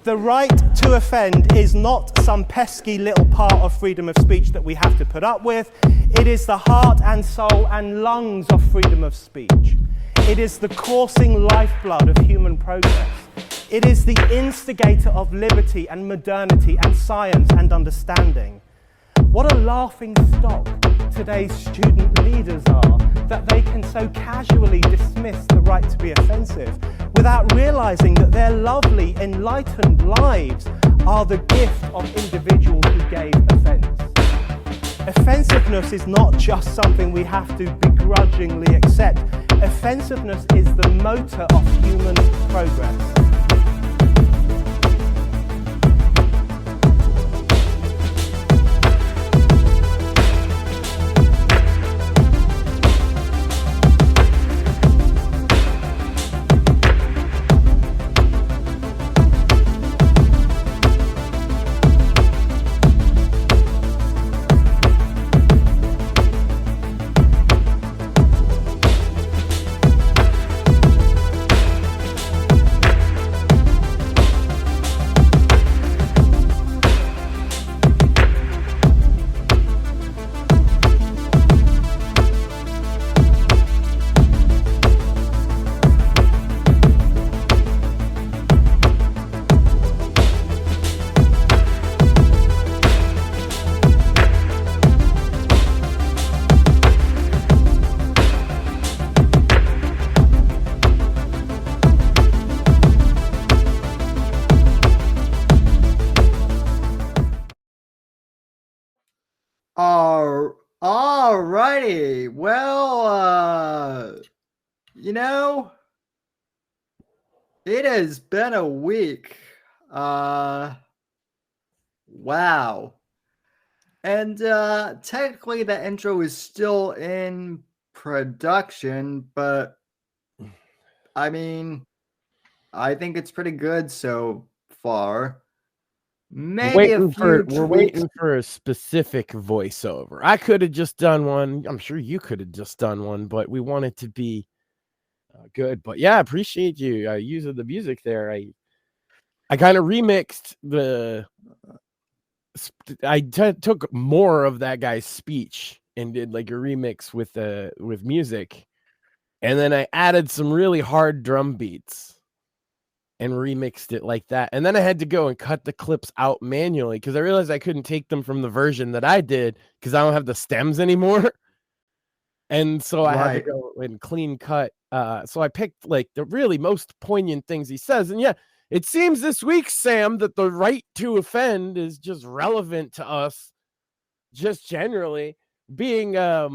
The right to offend is not some pesky little part of freedom of speech that we have to put up with. It is the heart and soul and lungs of freedom of speech. It is the coursing lifeblood of human progress. It is the instigator of liberty and modernity and science and understanding. What a laughing stock today's student leaders are, that they can so casually dismiss the right to be offensive without realizing that their lovely, enlightened lives are the gift of individuals who gave offense. Offensiveness is not just something we have to begrudgingly accept. Offensiveness is the motor of human progress. Alrighty. Well, it has been a week. Wow. And technically the intro is still in production, but I mean, I think it's pretty good so far. Maybe we're waiting for a specific voiceover. I could have just done one. I'm sure you could have just done one, but we want it to be good. But yeah, I appreciate you using the music there. I kind of remixed took more of that guy's speech and did like a remix with music, and then I added some really hard drum beats and remixed it like that. And then I had to go and cut the clips out manually because I realized I couldn't take them from the version that I did because I don't have the stems anymore. And so I had to go and clean cut. So I picked like the really most poignant things he says. And yeah, it seems this week, Sam, that the right to offend is just relevant to us, just generally being, I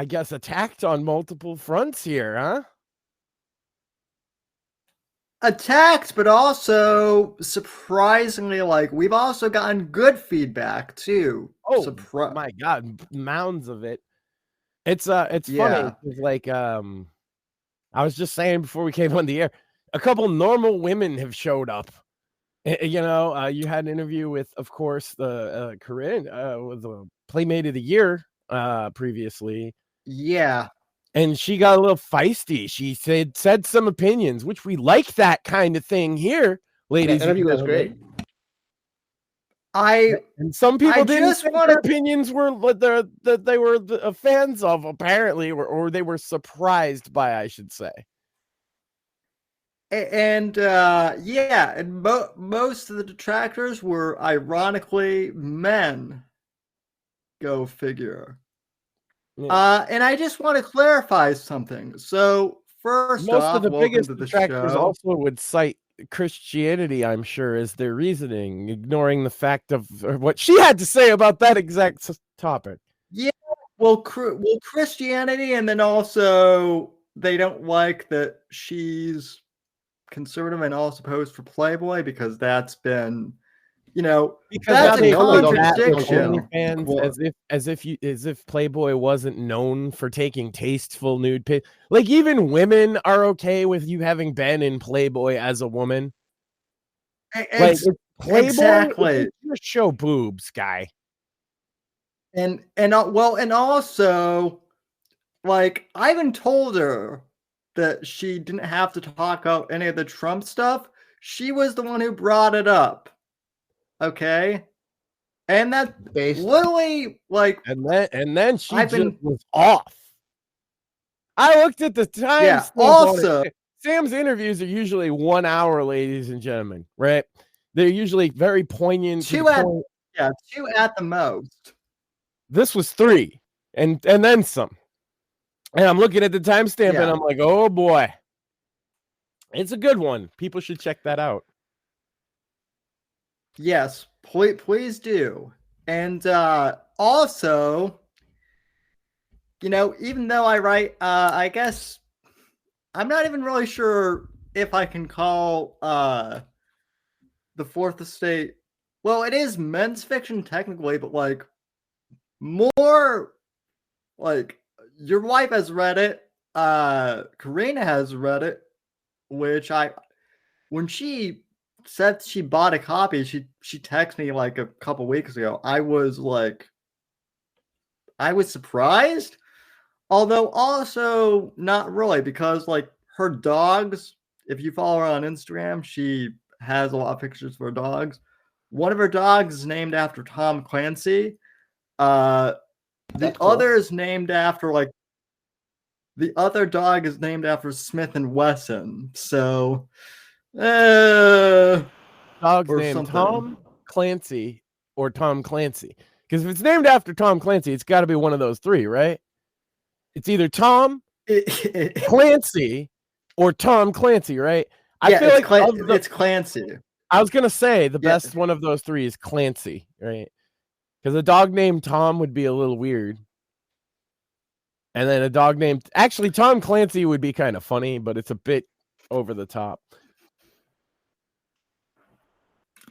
guess, attacked on multiple fronts here, huh? Attacked, but also surprisingly, like, we've also gotten good feedback too. Oh my god, mounds of it. It's funny. It's like I was just saying before we came on the air, a couple normal women have showed up. You had an interview with, of course, the Corinne was a Playmate of the Year previously. Yeah. And she got a little feisty. She said some opinions, which we like that kind of thing here, ladies. That interview was great. And some people didn't think their opinions were that they were fans of, apparently, or they were surprised by, I should say. And most of the detractors were ironically men. Go figure. Yeah. And I just want to clarify something. So first most off, of the biggest detractors also would cite Christianity, I'm sure, as their reasoning, ignoring the fact of what she had to say about that exact topic. Yeah, well, Christianity, and then also they don't like that she's conservative and also posed for Playboy because that's been, that's a contradiction. As if Playboy wasn't known for taking tasteful nude pics. Like, even women are okay with you having been in Playboy as a woman. Like, Playboy, exactly. Just show boobs, guy. And also, like, I even told her that she didn't have to talk about any of the Trump stuff. She was the one who brought it up. Okay? And that literally, like, and then she I've just been was off. I looked at the time. Yeah, also, Sam's interviews are usually 1 hour, ladies and gentlemen, right? They're usually very poignant. two at the most. This was 3, and then some. And I'm looking at the timestamp, and I'm like, oh boy, it's a good one. People should check that out. Yes, please do. And also, you know, even though I write, I guess I'm not even really sure if I can call the Fourth Estate. Well, it is men's fiction technically, but like more like your wife has read it. Karina has read it, which when she said she bought a copy, she texted me like a couple weeks ago. I was surprised, although also not really, because like her dogs, if you follow her on Instagram, she has a lot of pictures of her dogs. One of her dogs is named after Tom Clancy. The other is named after the other dog is named after Smith and Wesson. So dog's named something. Tom Clancy or Tom Clancy. Because if it's named after Tom Clancy, it's got to be one of those 3, right? It's either Tom Clancy or Tom Clancy, right? I feel like it's Clancy. I was gonna say the best one of those 3 is Clancy, right? Because a dog named Tom would be a little weird. And then a dog named Tom Clancy would be kind of funny, but it's a bit over the top.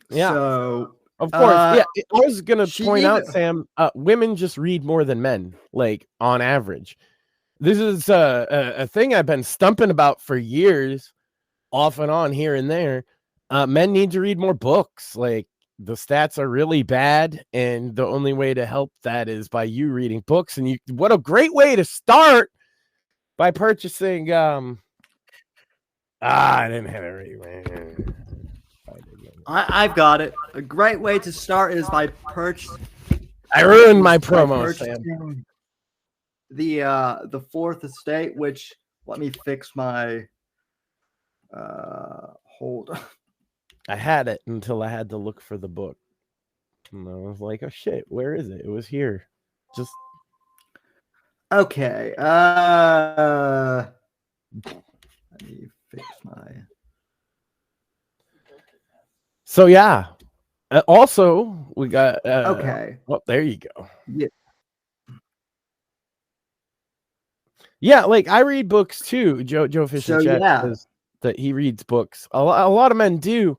Yeah. So, of course. I was going to point out, Sam, women just read more than men, like on average. This is a thing I've been stumping about for years, off and on here and there. Men need to read more books. Like, the stats are really bad, and the only way to help that is by you reading books. And what a great way to start, by purchasing I didn't have it right. I've got it. A great way to start is by purchasing. I ruined my promo, Sam. The Fourth Estate, which, let me fix my hold on. I had it until I had to look for the book. And I was like, oh shit, where is it? It was here. Just okay. Let me fix my. So yeah. Also, we got okay. Oh, there you go. Yeah. Yeah, like I read books too. Joe Fisher says that he reads books. A lot of men do.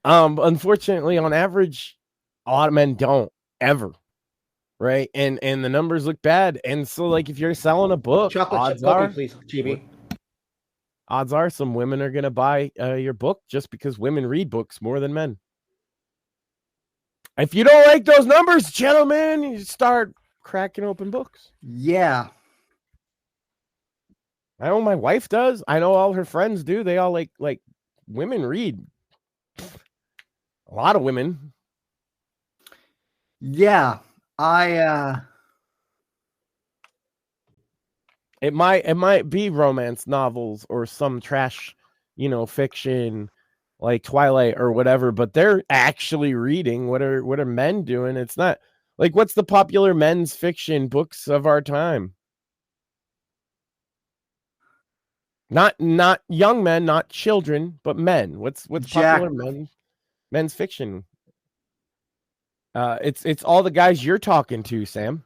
Unfortunately, on average, a lot of men don't ever, right? And the numbers look bad. And so, like, if you're selling a book, odds are, please, GB. Odds are some women are gonna buy your book just because women read books more than men. If you don't like those numbers, gentlemen, you start cracking open books. Yeah. I know my wife does. I know all her friends do. They all like women read. A lot of women. Yeah, It might be romance novels or some trash, fiction like Twilight or whatever, but they're actually reading. What are men doing? It's not like, what's the popular men's fiction books of our time? Not young men, not children, but men. What's popular men's fiction? It's all the guys you're talking to, Sam.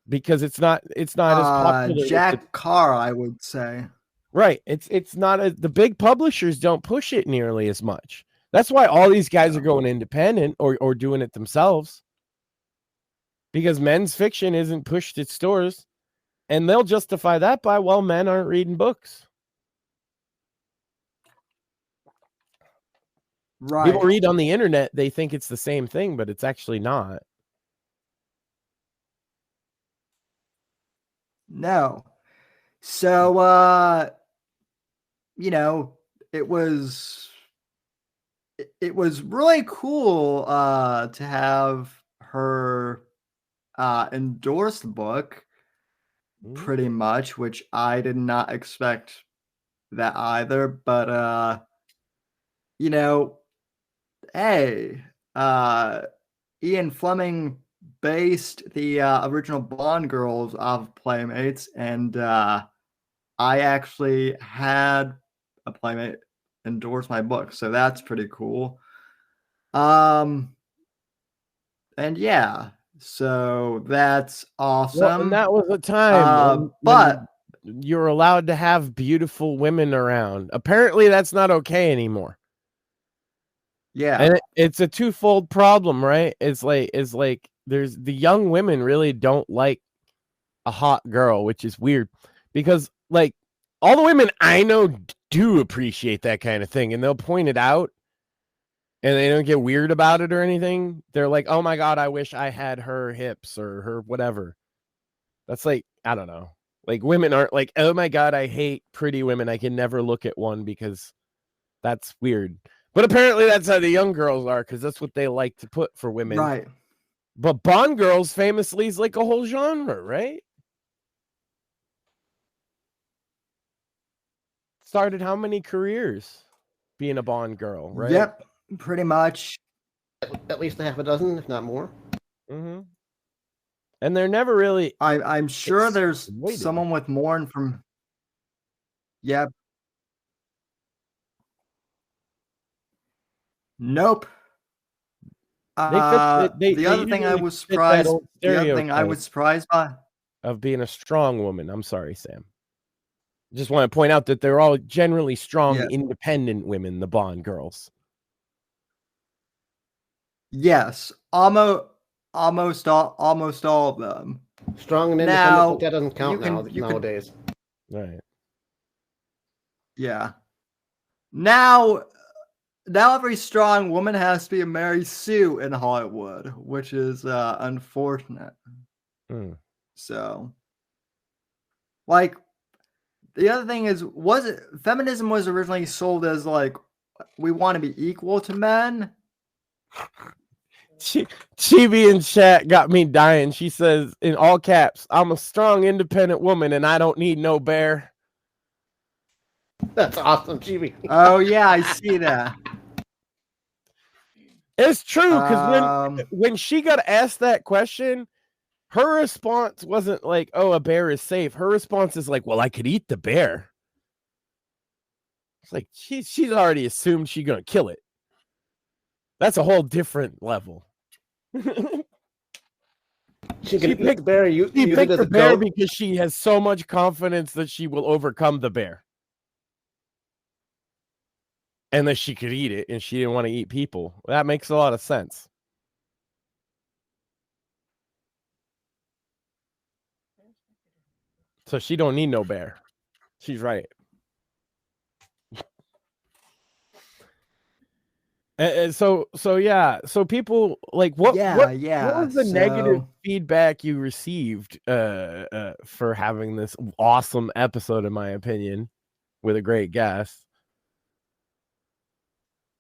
Because it's not as popular. Jack Carr, I would say. Right. It's not the big publishers don't push it nearly as much. That's why all these guys are going independent or doing it themselves. Because men's fiction isn't pushed at stores. And they'll justify that by, well, men aren't reading books. Right. People read on the internet, they think it's the same thing, but it's actually not. No. So, it was really cool to have her endorse the book pretty much, which I did not expect that either. But hey, Ian Fleming based the original Bond girls off of Playmates, and I actually had a Playmate endorse my book, so that's pretty cool. And yeah, so that's awesome. Well, and that was a time but when you were allowed to have beautiful women around. Apparently, that's not okay anymore. Yeah, and it's a twofold problem, right? It's like there's the young women really don't like a hot girl, which is weird because like all the women I know do appreciate that kind of thing, and they'll point it out. And they don't get weird about it or anything. They're like, oh my God, I wish I had her hips or her whatever. That's like, I don't know. Like women aren't like, oh my God, I hate pretty women. I can never look at one because that's weird. But apparently that's how the young girls are because that's what they like to put for women. right. But Bond girls famously is like a whole genre, right? Started how many careers being a Bond girl, right? Yep, pretty much. At least a half a dozen, if not more. Mm-hmm. And they're never really. I'm sure there's exploited. someone with more from. Yep. Nope. The other thing I was surprised. The other thing I was surprised by of being a strong woman. I'm sorry, Sam. Just want to point out that they're all generally strong, independent women. The Bond girls. Yes, almost all of them. Strong and independent, Now, but that doesn't count you can- nowadays. Right. Yeah. Now every strong woman has to be a Mary Sue in Hollywood, which is unfortunate. Mm. So, like, the other thing is, feminism was originally sold as like we want to be equal to men. Chibi in chat got me dying. She says in all caps, "I'm a strong, independent woman, and I don't need no bear." That's awesome, Chibi. Oh yeah, I see that. It's true because when she got asked that question, her response wasn't like, "Oh, a bear is safe." Her response is like, "Well, I could eat the bear." It's like she's already assumed she's gonna kill it. That's a whole different level. She picked the bear. She picked the bear because she has so much confidence that she will overcome the bear. And that she could eat it, and she didn't want to eat people. That makes a lot of sense. So she don't need no bear. She's right. And so yeah. So people like what was the negative feedback you received for having this awesome episode, in my opinion, with a great guest?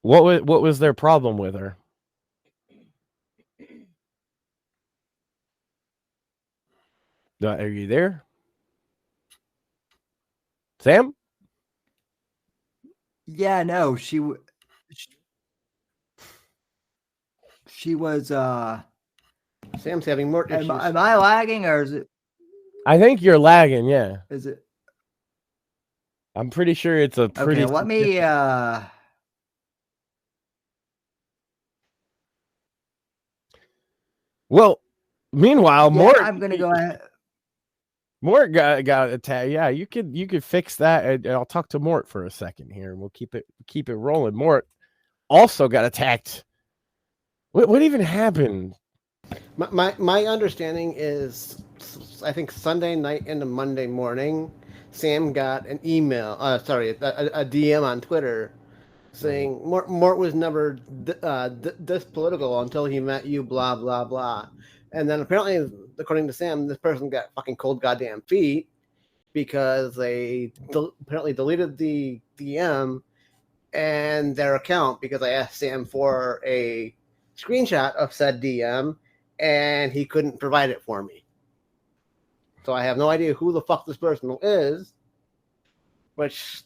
What was their problem with her? Are you there, Sam? Yeah, no, she was. Sam's having more issues. Am I lagging or is it? I think you're lagging. Yeah. Is it? I'm pretty sure it's a pretty. Okay, let me. Well, meanwhile, Mort. I'm gonna go ahead. Mort got attacked. Yeah, you could fix that. And I'll talk to Mort for a second here, and we'll keep it rolling. Mort also got attacked. What even happened? My understanding is, I think Sunday night into Monday morning, Sam got an email. A DM on Twitter saying Mort was never this political until he met you. Blah blah blah. And then apparently, according to Sam, this person got fucking cold goddamn feet because they apparently deleted the DM and their account because I asked Sam for a screenshot of said DM and he couldn't provide it for me. So I have no idea who the fuck this person is, which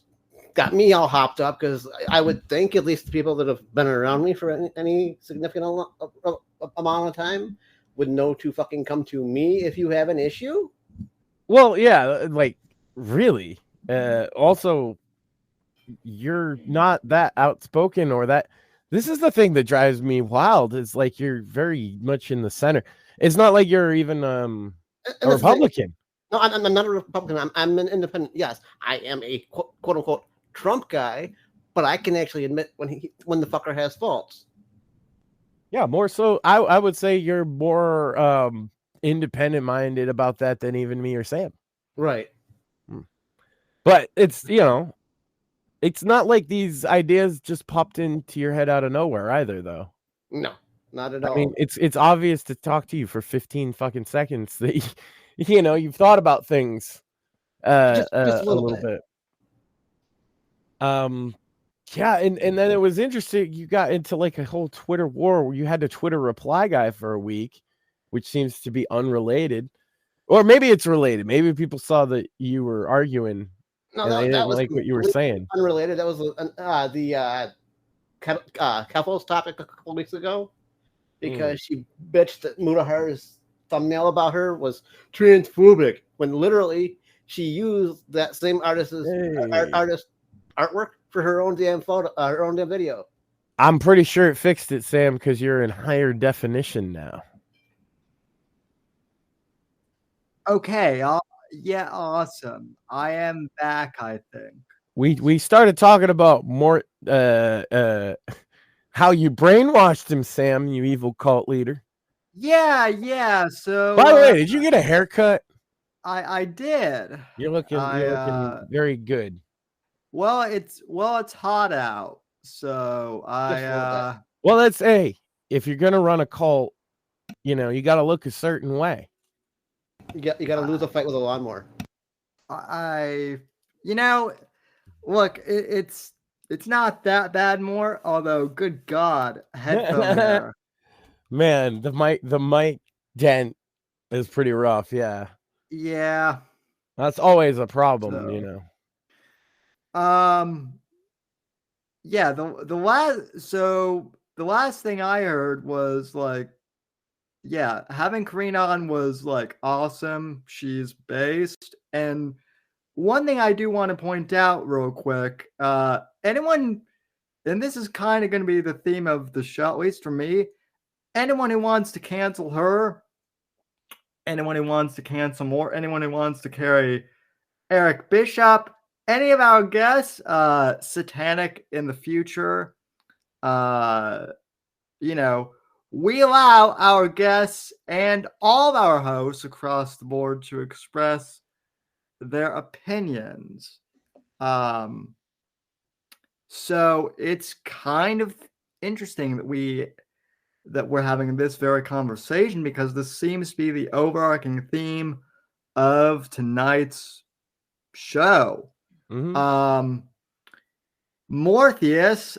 got me all hopped up because I would think at least the people that have been around me for any significant amount of time would know to fucking come to me if you have an issue. Well, yeah, like really. Also, you're not that outspoken or that. This is the thing that drives me wild. Is like you're very much in the center. It's not like you're even a Republican. No, I'm not a Republican. I'm an independent. Yes, I am a quote unquote Trump guy, but I can actually admit when the fucker has faults. Yeah, more so. I would say you're more independent minded about that than even me or Sam. Right. But it's, you know, it's not like these ideas just popped into your head out of nowhere either, though. No, not at all. I mean, it's obvious to talk to you for 15 fucking seconds that you know you've thought about things just a little bit. Yeah, and then it was interesting. You got into like a whole Twitter war where you had to Twitter reply guy for a week, which seems to be unrelated, or maybe it's related. Maybe people saw that you were arguing. No, and they that didn't was like what you were saying. Unrelated. That was the Keffel's topic a couple weeks ago because she bitched that Mutahar's thumbnail about her was transphobic when literally she used that same artist's artwork for her own damn photo, her own damn video. I'm pretty sure it fixed it, Sam, because you're in higher definition now. Okay. Yeah, awesome. I am back, I think. We started talking about more how you brainwashed him, Sam, you evil cult leader. Yeah. So by the way, did you get a haircut? I did. You're looking very good. Well, it's hot out. So well, that's if you're gonna run a cult, you know, you gotta look a certain way. You got to lose a fight with a lawnmower. You know, look, it's not that bad more. Although, good God, headphone hair. Man, the mic dent is pretty rough. Yeah, that's always a problem, you know. Yeah. The last thing I heard was like, yeah, having Karina on was like awesome. She's based. And one thing I do want to point out real quick, anyone, and this is kind of going to be the theme of the show, at least for me, anyone who wants to cancel her, anyone who wants to cancel more, anyone who wants to carry Eric Bishop, any of our guests, satanic in the future, you know, we allow our guests and all of our hosts across the board to express their opinions. So it's kind of interesting that we're having this very conversation because this seems to be the overarching theme of tonight's show. Mm-hmm. Mortheous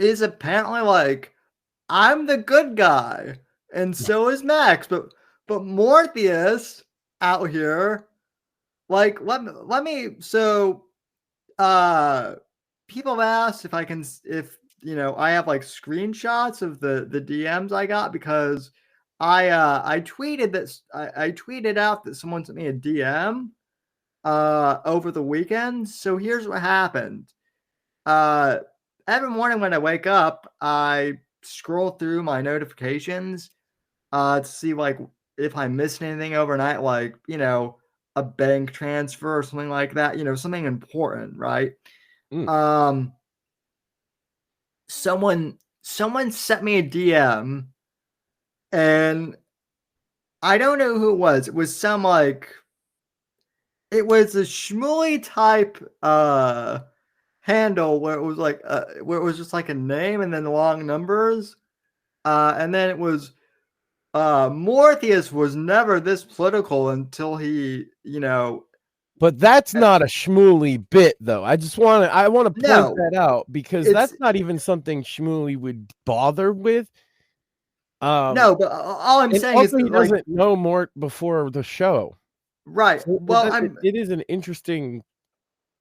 is apparently like, I'm the good guy, and so is Max, but Mortheous out here, like, let me so people have asked if you know I have like screenshots of the DMs I got because I tweeted out that someone sent me a DM over the weekend. So here's what happened. Every morning when I wake up, I scroll through my notifications to see like if I missed anything overnight, like, you know, a bank transfer or something like that, you know, something important, right? Someone sent me a DM and I don't know who it was. It was some like, it was a Shmuley type handle where it was like where it was just like a name and then long numbers, and then it was Mortheous was never this political until he, But that's not a Shmuley bit, though. I want to point No, that out because it's- that's not even something Shmuley would bother with. no, but all I'm And saying is also he that, like, doesn't know Mort before the show. right. So Well, it is an interesting.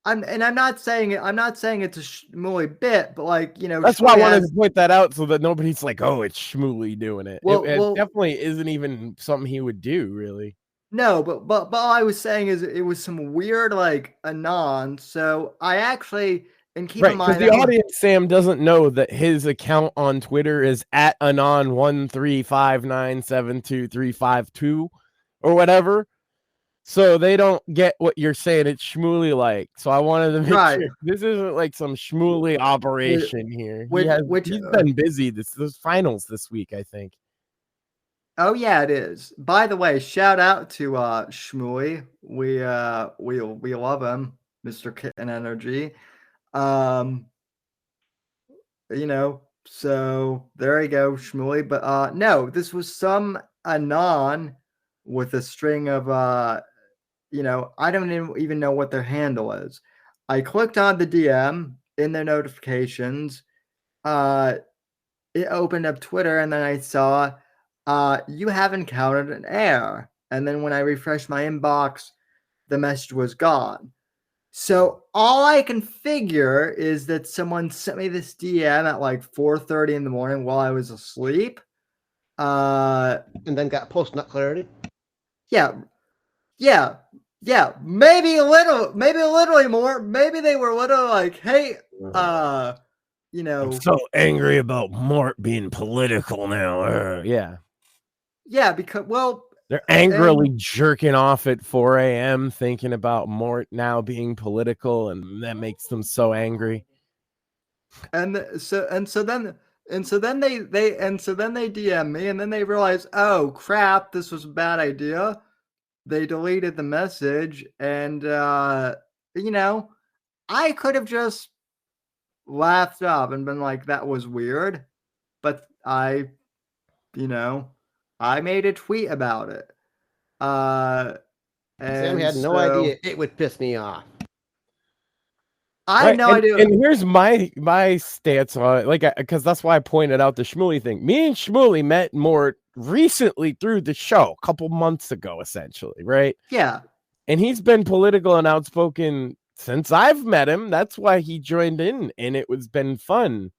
I'm not saying it's a Shmuley bit, but like, That's why I Shmuley wanted has- to point that out so that nobody's like, "Oh, it's Shmuley doing it." Well, It well- definitely isn't even something he would do, really. No, but all I was saying is it was some weird like anon. So I actually, and keep in Right, because mind, the audience, Sam, doesn't know that his account on Twitter is at anon135972352 or whatever. So they don't get what you're saying. It's Shmuley like. So I wanted to make Right. sure this isn't like some Shmuley operation here. He's which been busy those finals this week, I think. Oh yeah, it is. By the way, shout out to Shmuley. We love him, Mr. Kitten Energy. So there you go, Shmuley. But no, this was some anon with a string of I don't even know what their handle is. I clicked on the DM in their notifications. It opened up Twitter, and then I saw you have encountered an error. And then when I refreshed my inbox, the message was gone. So all I can figure is that someone sent me this DM at like 4:30 in the morning while I was asleep. And then got post nut clarity. Yeah. Maybe literally more. Maybe they were literally like, hey, I'm so angry about Mort being political now. Yeah. Yeah, because they're angrily jerking off at 4 a.m. thinking about Mort now being political, and that makes them so angry. And so then they DM me, and then they realize, oh crap, this was a bad idea. They deleted the message, and I could have just laughed up and been like, that was weird, but I made a tweet about it. Sam had no idea it would piss me off. I had no idea. And here's my stance on it, because that's why I pointed out the Shmuley thing. Me and Shmuley met Mort recently through the show, a couple months ago, essentially, right? Yeah. And he's been political and outspoken since I've met him. That's why he joined in, and it was been fun.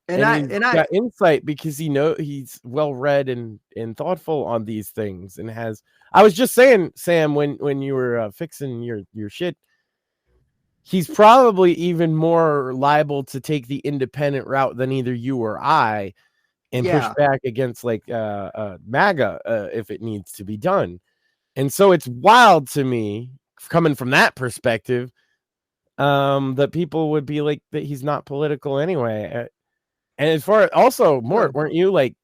And I got insight because he's well read and thoughtful on these things, and I was just saying, Sam, when you were fixing your shit, he's probably even more liable to take the independent route than either you or I, and push back against like MAGA if it needs to be done. And so it's wild to me, coming from that perspective, that people would be like that he's not political anyway. And as far as also, Mort, weren't you like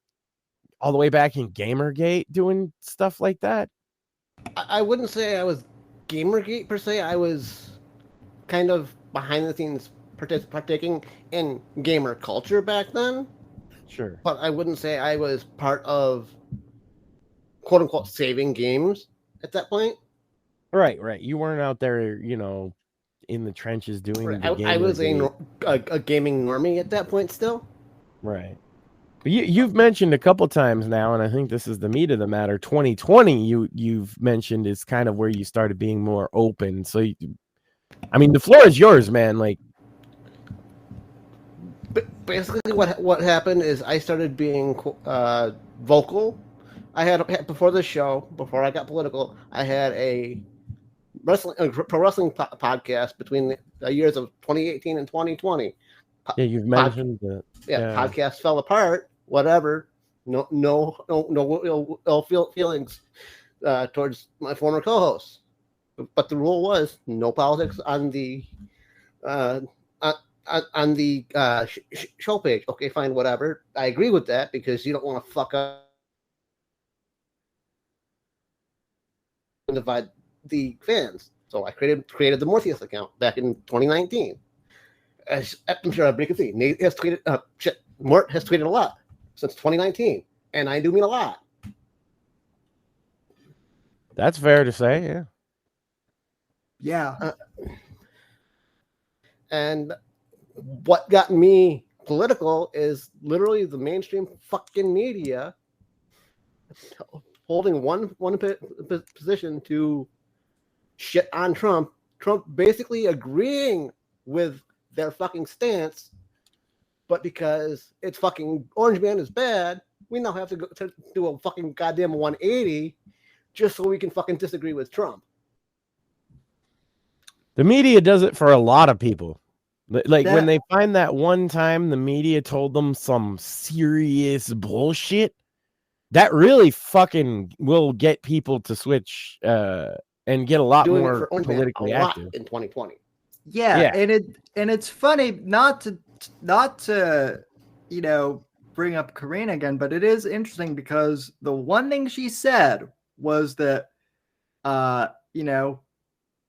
all the way back in Gamergate doing stuff like that? I wouldn't say I was Gamergate per se. I was kind of behind the scenes partaking in gamer culture back then. Sure. But I wouldn't say I was part of quote unquote saving games at that point. Right. You weren't out there, in the trenches doing the game. I was a gaming normie at that point still. Right. But you've mentioned a couple times now, and I think this is the meat of the matter. 2020, you've mentioned is kind of where you started being more open. So, the floor is yours, man. Like, basically, what happened is I started being vocal. I had before the show, before I got political, I had a pro wrestling podcast between the years of 2018 and 2020. Yeah, you've mentioned that. Yeah, podcast fell apart. Whatever. No ill feelings towards my former co-hosts. But the rule was no politics on the show page. Okay, fine, whatever. I agree with that because you don't want to fuck up and divide the fans. So I created the Mortheous account back in 2019. As I'm sure everybody can see, Nate has tweeted. Mort has tweeted a lot since 2019, and I do mean a lot. That's fair to say, yeah. Yeah. And what got me political is literally the mainstream fucking media holding one position to shit on Trump. Trump basically agreeing with their fucking stance, but because it's fucking Orange Man is bad, we now have to go to do a fucking goddamn 180 just so we can fucking disagree with Trump. The media does it for a lot of people. Like when That- they find that one time the media told them some serious bullshit, that really fucking will get people to switch and get a lot Doing it more for Orange Man politically a lot active. in 2020. Yeah, Yeah. and it's funny not to bring up Karina again, but it is interesting because the one thing she said was that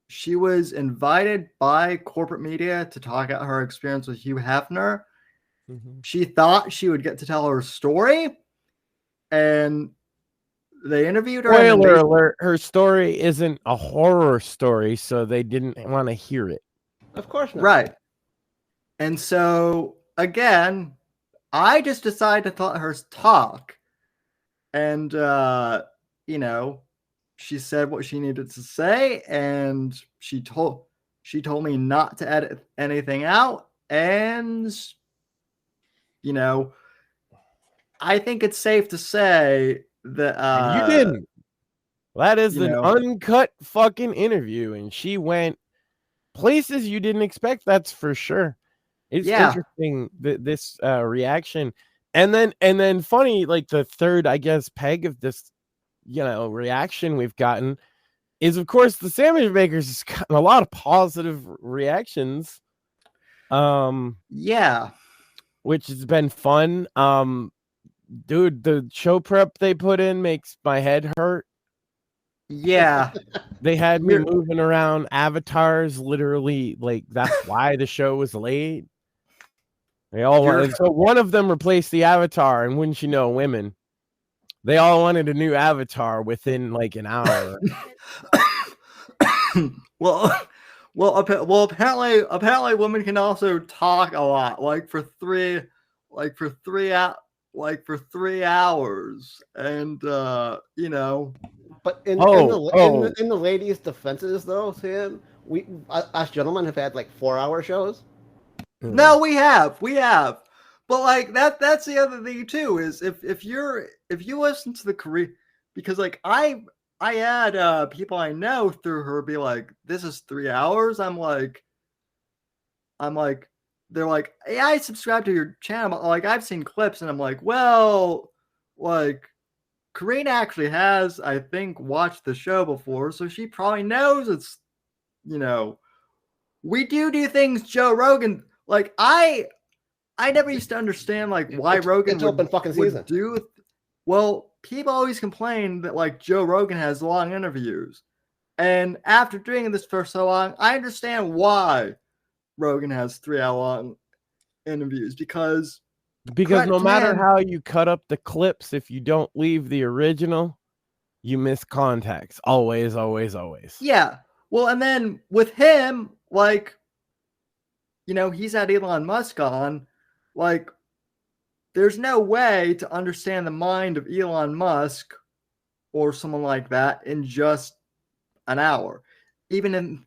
she was invited by corporate media to talk about her experience with Hugh Hefner. She thought she would get to tell her story, and they interviewed her. Spoiler alert, her story isn't a horror story, so they didn't want to hear it. Of course not. Right. And so, again, I just decided to let her talk. And, she said what she needed to say, and she told me not to edit anything out. And, I think it's safe to say that you didn't. That is you an know. uncut fucking interview, and she went places you didn't expect. That's for sure. It's interesting this reaction, and then funny, like the third, I guess, peg of this, reaction we've gotten is, of course, the sandwich makers has gotten a lot of positive reactions. Which has been fun. Dude, the show prep they put in makes my head hurt. Yeah. They had me moving around avatars, literally, like that's why the show was late. They all wanted, so one of them replaced the avatar, and wouldn't you know, women. They all wanted a new avatar within like an hour. Well, apparently women can also talk a lot, like for 3 hours, and But in the ladies' defenses, though, Sam, us gentlemen have had like 4-hour shows. No, we have, but like that's the other thing too, is if you listen to the Korean, because like I had people I know through her be like, this is 3 hours. I'm like, they're like, hey, I subscribe to your channel. Like, I've seen clips, and I'm like, well, like, Karina actually has, I think, watched the show before, so she probably knows it's, we do things Joe Rogan, like, I never used to understand, like, why Rogan would do. Well, people always complain that, like, Joe Rogan has long interviews. And after doing this for so long, I understand why Rogan has 3-hour-long interviews, because no matter how you cut up the clips, if you don't leave the original, you miss context. Always. Yeah. Well, and then with him, like, he's had Elon Musk on, like, there's no way to understand the mind of Elon Musk or someone like that in just an hour. Even in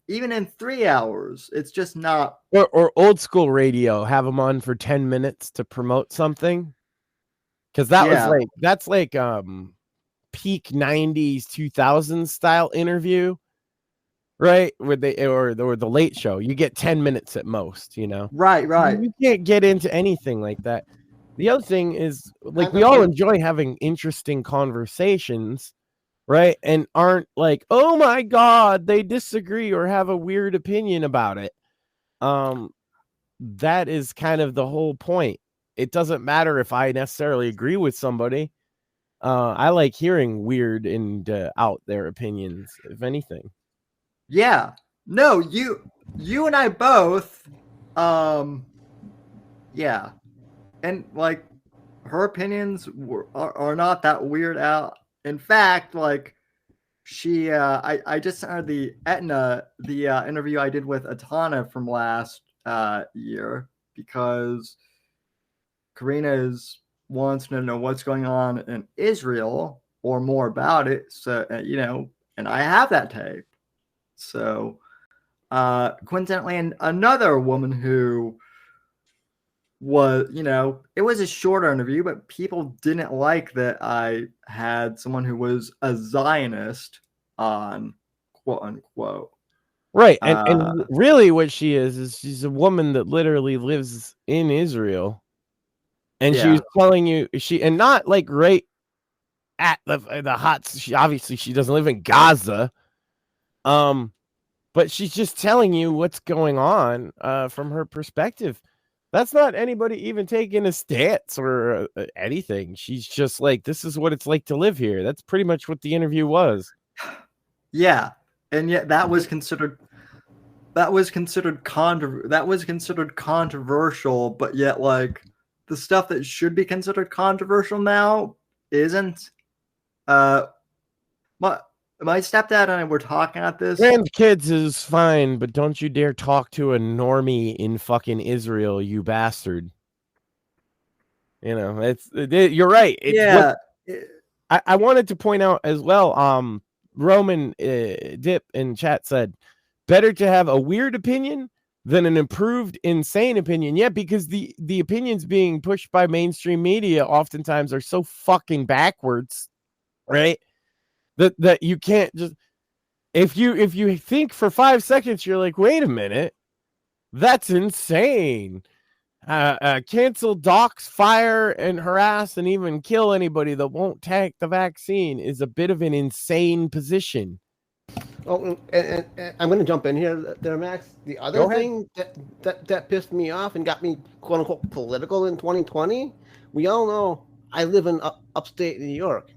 3 hours, it's just not. Or old school radio, have them on for 10 minutes to promote something, because that's like peak 90s 2000s style interview, right? Or the Late Show, you get 10 minutes at most, Right. You can't get into anything like that. The other thing is, like, we all enjoy having interesting conversations, right? And aren't like, oh my God, they disagree or have a weird opinion about it. That is kind of the whole point. It doesn't matter if I necessarily agree with somebody. I like hearing weird and out there opinions, if anything. Yeah. No, you and I both. Yeah. And like, her opinions are not that weird out. In fact, like, I just sent her the interview I did with Atana from last year because Karina wants to know what's going on in Israel or more about it. So and I have that tape. So coincidentally, and another woman who was, it was a shorter interview, but people didn't like that I had someone who was a Zionist on, quote unquote. Right. And really what she is she's a woman that literally lives in Israel. And she was telling you and not like right at the hot, she doesn't live in Gaza. But she's just telling you what's going on from her perspective. That's not anybody even taking a stance or anything. She's just like, this is what it's like to live here. That's pretty much what the interview was. Yeah, and yet that was considered controversial, but yet like the stuff that should be considered controversial now isn't. My stepdad and I were talking about this. Trans kids is fine, but don't you dare talk to a normie in fucking Israel, you bastard. You're right. I wanted to point out as well. Roman Dip in chat said, better to have a weird opinion than an improved insane opinion. Yeah, because the opinions being pushed by mainstream media oftentimes are so fucking backwards, right? That you can't just, if you think for 5 seconds, you're like, wait a minute, that's insane. Cancel, dox, fire, and harass, and even kill anybody that won't take the vaccine is a bit of an insane position. Oh, and I'm going to jump in here there, Max. The other thing that pissed me off and got me, quote unquote, political in 2020, we all know I live in upstate New York.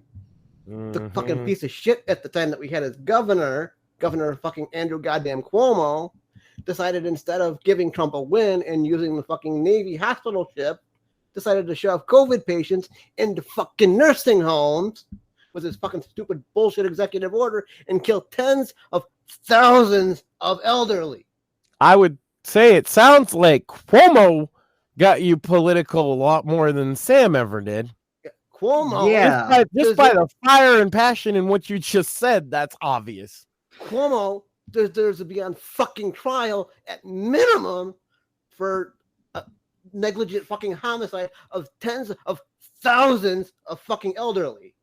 The fucking piece of shit at the time that we had as governor fucking Andrew goddamn Cuomo, decided instead of giving Trump a win and using the fucking Navy hospital ship, decided to shove COVID patients into fucking nursing homes with his fucking stupid bullshit executive order and kill tens of thousands of elderly. I would say it sounds like Cuomo got you political a lot more than Sam ever did. Cuomo, just by the fire and passion in what you just said, that's obvious. Cuomo deserves to be on fucking trial at minimum for a negligent fucking homicide of tens of thousands of fucking elderly.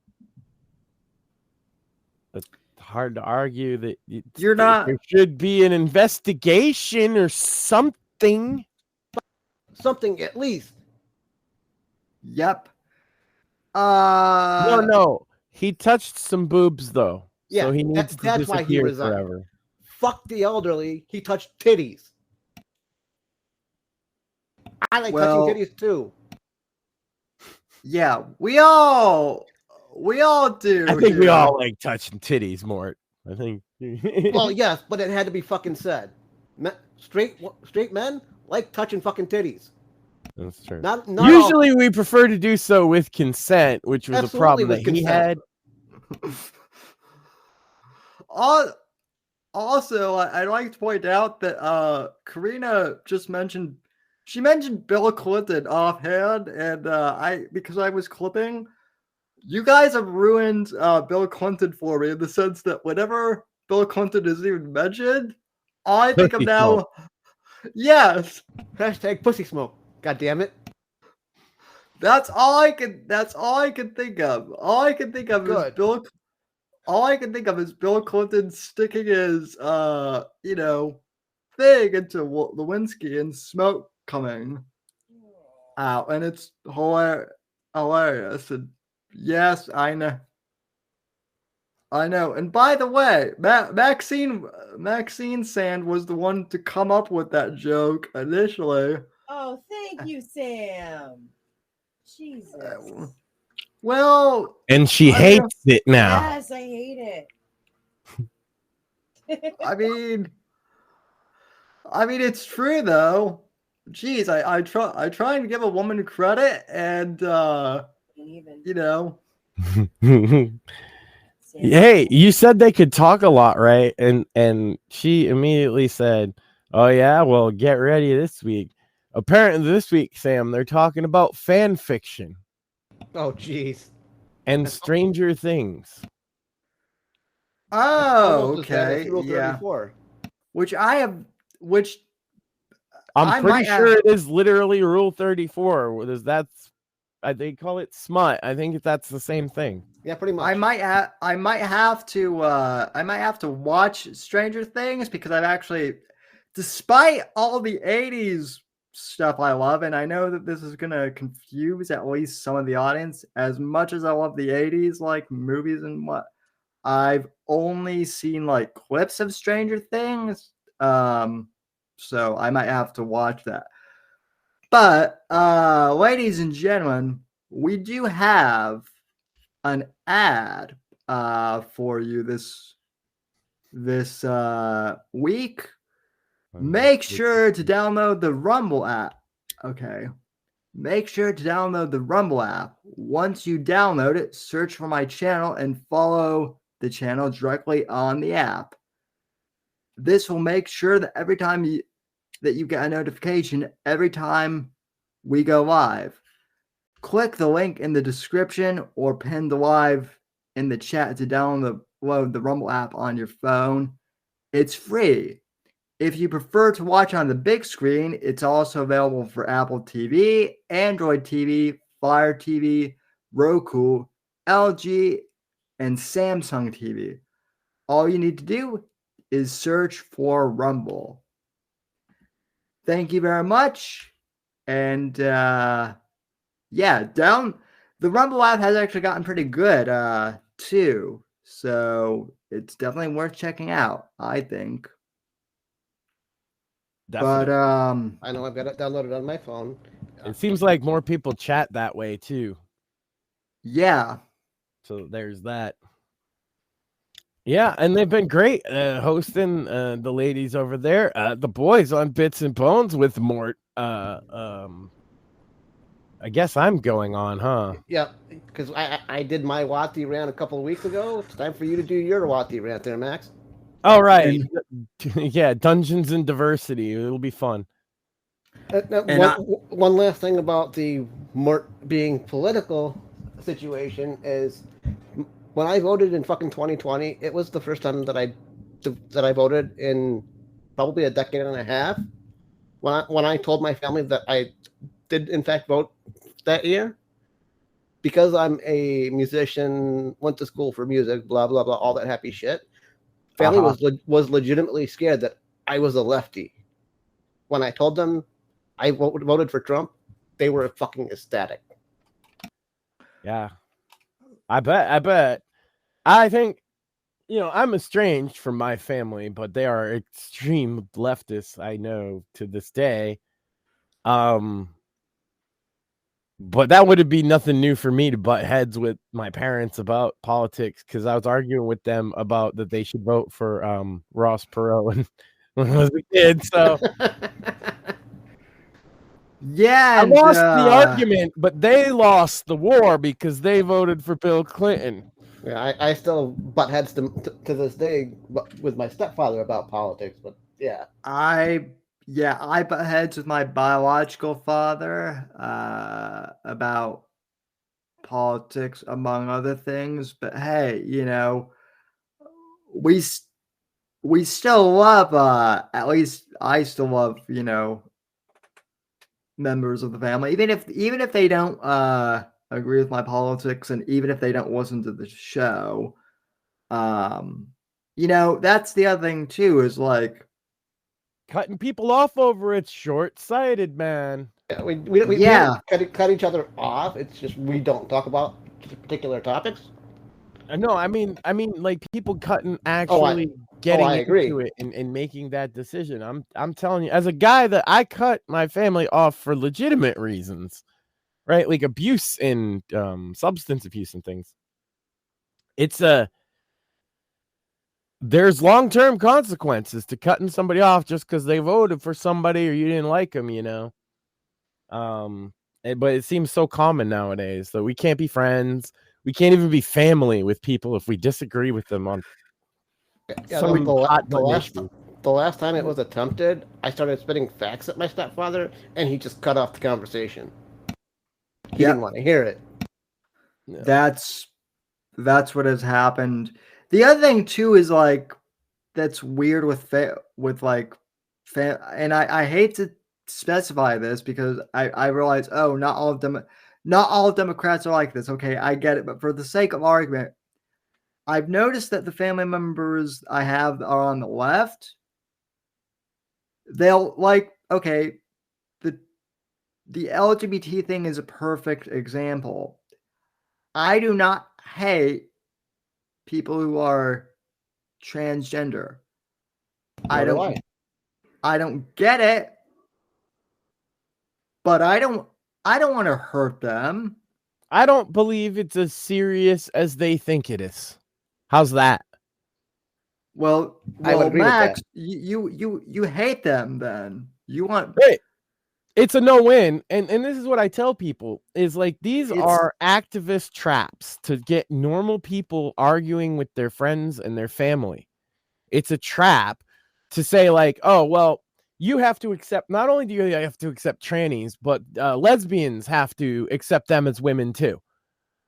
It's hard to argue that you're not. There should be an investigation or something. Something at least. Yep. No. He touched some boobs though. Yeah, so he needs to that's why he resigned. Forever. Fuck the elderly. He touched titties. I like touching titties too. Yeah, we all do. I think we all like touching titties, Mort. I think. Well, yes, but it had to be fucking said. Straight men like touching fucking titties. That's true. Not Usually we prefer to do so with consent, which was a problem that he had. Also, I'd like to point out that Karina just mentioned Bill Clinton offhand, and because I was clipping, you guys have ruined Bill Clinton for me in the sense that whenever Bill Clinton is even mentioned, I think of now. Yes. Hashtag pussy smoke. God damn it. That's all I can think of. All I can think of is Bill Clinton sticking his thing into Lewinsky and smoke coming out, and it's hilarious. And yes, I know. And by the way, Maxine Sand was the one to come up with that joke initially. Oh, thank you, Sam. Jesus. Well, and she hates it now. Yes, I hate it. I mean, it's true though. Jeez, I try and give a woman credit, and Even. you know. Hey, you said they could talk a lot, right? And she immediately said, "Oh yeah, well, get ready this week." Apparently this week, Sam, they're talking about fan fiction Oh, jeez. and Stranger Things. Oh, Almost as bad as okay. Rule Yeah. 34. Which I'm I pretty might sure have- it is literally Rule 34. They call it smut. I think that's the same thing. Yeah, pretty much. I might have to watch Stranger Things because I've actually, despite all the 80s stuff I love, and I know that this is gonna confuse at least some of the audience, as much as I love the 80s like movies and what, I've only seen like clips of Stranger Things. So I might have to watch that. But ladies and gentlemen, we do have an ad for you this week. Make sure to download the Rumble app. Okay. Make sure to download the Rumble app. Once you download it, search for my channel and follow the channel directly on the app. This will make sure that every time you get a notification every time we go live. Click the link in the description or pin the live in the chat to download the Rumble app on your phone. It's free. If you prefer to watch on the big screen, it's also available for Apple TV, Android TV, Fire TV, Roku, LG, and Samsung TV. All you need to do is search for Rumble. Thank you very much. And the Rumble app has actually gotten pretty good too. So it's definitely worth checking out, I think. Definitely. But I know I've got it downloaded on my phone. It seems like more people chat that way too. yeah. So there's that. Yeah, and they've been great hosting the ladies over there. The boys on Bits and Bones with Mort. I guess I'm going on, huh? Yeah, because I did my Wati rant a couple of weeks ago. It's time for you to do your Wati rant there, Max. All right. Yeah, Dungeons and Diversity. It'll be fun. One last thing about the Mort being political situation is when I voted in fucking 2020, it was the first time that I voted in probably a decade and a half. When I told my family that I did in fact vote that year, because I'm a musician, went to school for music, blah blah blah, all that happy shit. Family was legitimately scared that I was a lefty. When I told them I voted for Trump, they were fucking ecstatic. Yeah, I bet. I think, I'm estranged from my family, but they are extreme leftists. I know to this day. But that would be nothing new for me to butt heads with my parents about politics, because I was arguing with them about that they should vote for Ross Perot when I was a kid. So yeah, I lost the argument, but they lost the war because they voted for Bill Clinton. Yeah, I still butt heads to this day with my stepfather about politics, but yeah. I butt heads with my biological father about politics, among other things. But hey, we still love. At least I still love. Members of the family, even if they don't agree with my politics, and even if they don't listen to the show. That's the other thing too. Is like. Cutting people off over it's short-sighted, man. Yeah, we don't cut each other off. It's just we don't talk about particular topics. No, I mean, like people cutting actually getting into it and making that decision. I'm telling you, as a guy that I cut my family off for legitimate reasons, right? Like abuse and substance abuse and things. It's there's long-term consequences to cutting somebody off just because they voted for somebody or you didn't like them, but it seems so common nowadays that we can't be friends. We can't even be family with people if we disagree with them on Yeah, some hot button issue. the last time it was attempted, I started spitting facts at my stepfather, and he just cut off the conversation. He Yep. didn't want to hear it. Yeah. That's what has happened. The other thing too is like that's weird with and I hate to specify this because I realize not all Democrats are like this. Okay, I get it, but for the sake of argument, I've noticed that the family members I have are on the left. They'll like, okay, the LGBT thing is a perfect example. I do not hate people who are transgender. I don't get it, but I don't want to hurt them. I don't believe it's as serious as they think it is. How's that? Well, I would agree with Max, that. you hate them then. You want Right. It's a no-win. And this is what I tell people is like these are activist traps to get normal people arguing with their friends and their family. It's a trap to say like, oh, well, you have to accept, not only do you have to accept trannies, but lesbians have to accept them as women too.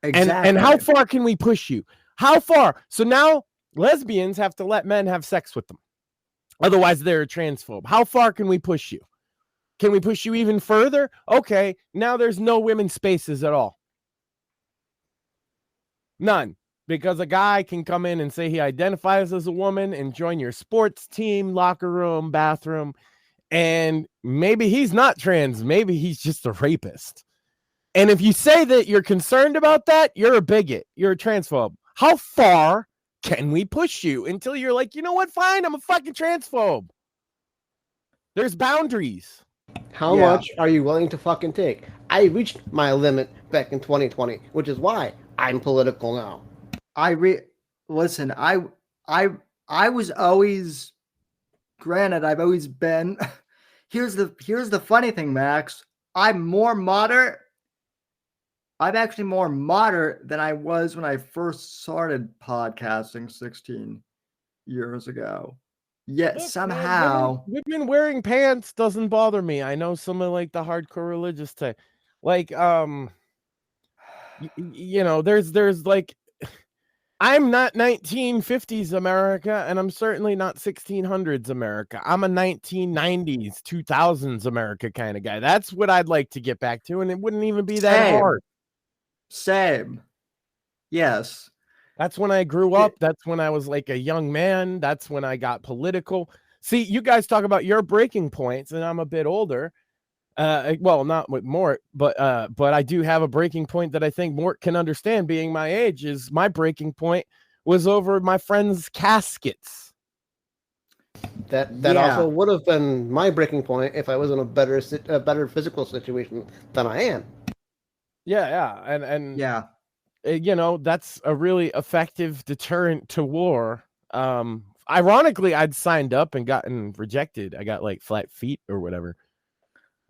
exactly. And how far can we push you? How far? So now lesbians have to let men have sex with them. Otherwise, they're a transphobe. How far can we push you? Can we push you even further? Okay, now there's no women's spaces at all. None. Because a guy can come in and say he identifies as a woman and join your sports team, locker room, bathroom, and maybe he's not trans. Maybe he's just a rapist. And if you say that you're concerned about that, you're a bigot. You're a transphobe. How far can we push you until you're like, you know what? Fine, I'm a fucking transphobe. There's boundaries. How much are you willing to fucking take? I reached my limit back in 2020, which is why I'm political now. Listen, I was always, granted, I've always been, here's the funny thing, Max, I'm actually more moderate than I was when I first started podcasting 16 years ago. Yet somehow women wearing pants doesn't bother me. I know some of like the hardcore religious type, like you know, there's like, I'm not 1950s America, and I'm certainly not 1600s America. I'm a 1990s, 2000s America kind of guy. That's what I'd like to get back to, and it wouldn't even be that hard. Same. Yes. That's when I grew up. That's when I was like a young man. That's when I got political. See, you guys talk about your breaking points, and I'm a bit older. Well, not with Mort, but I do have a breaking point that I think Mort can understand. Being my age, is my breaking point was over my friends' caskets. That also would have been my breaking point if I was in a better physical situation than I am. Yeah, and yeah. You know, that's a really effective deterrent to war. Ironically, I'd signed up and gotten rejected. I got like flat feet or whatever.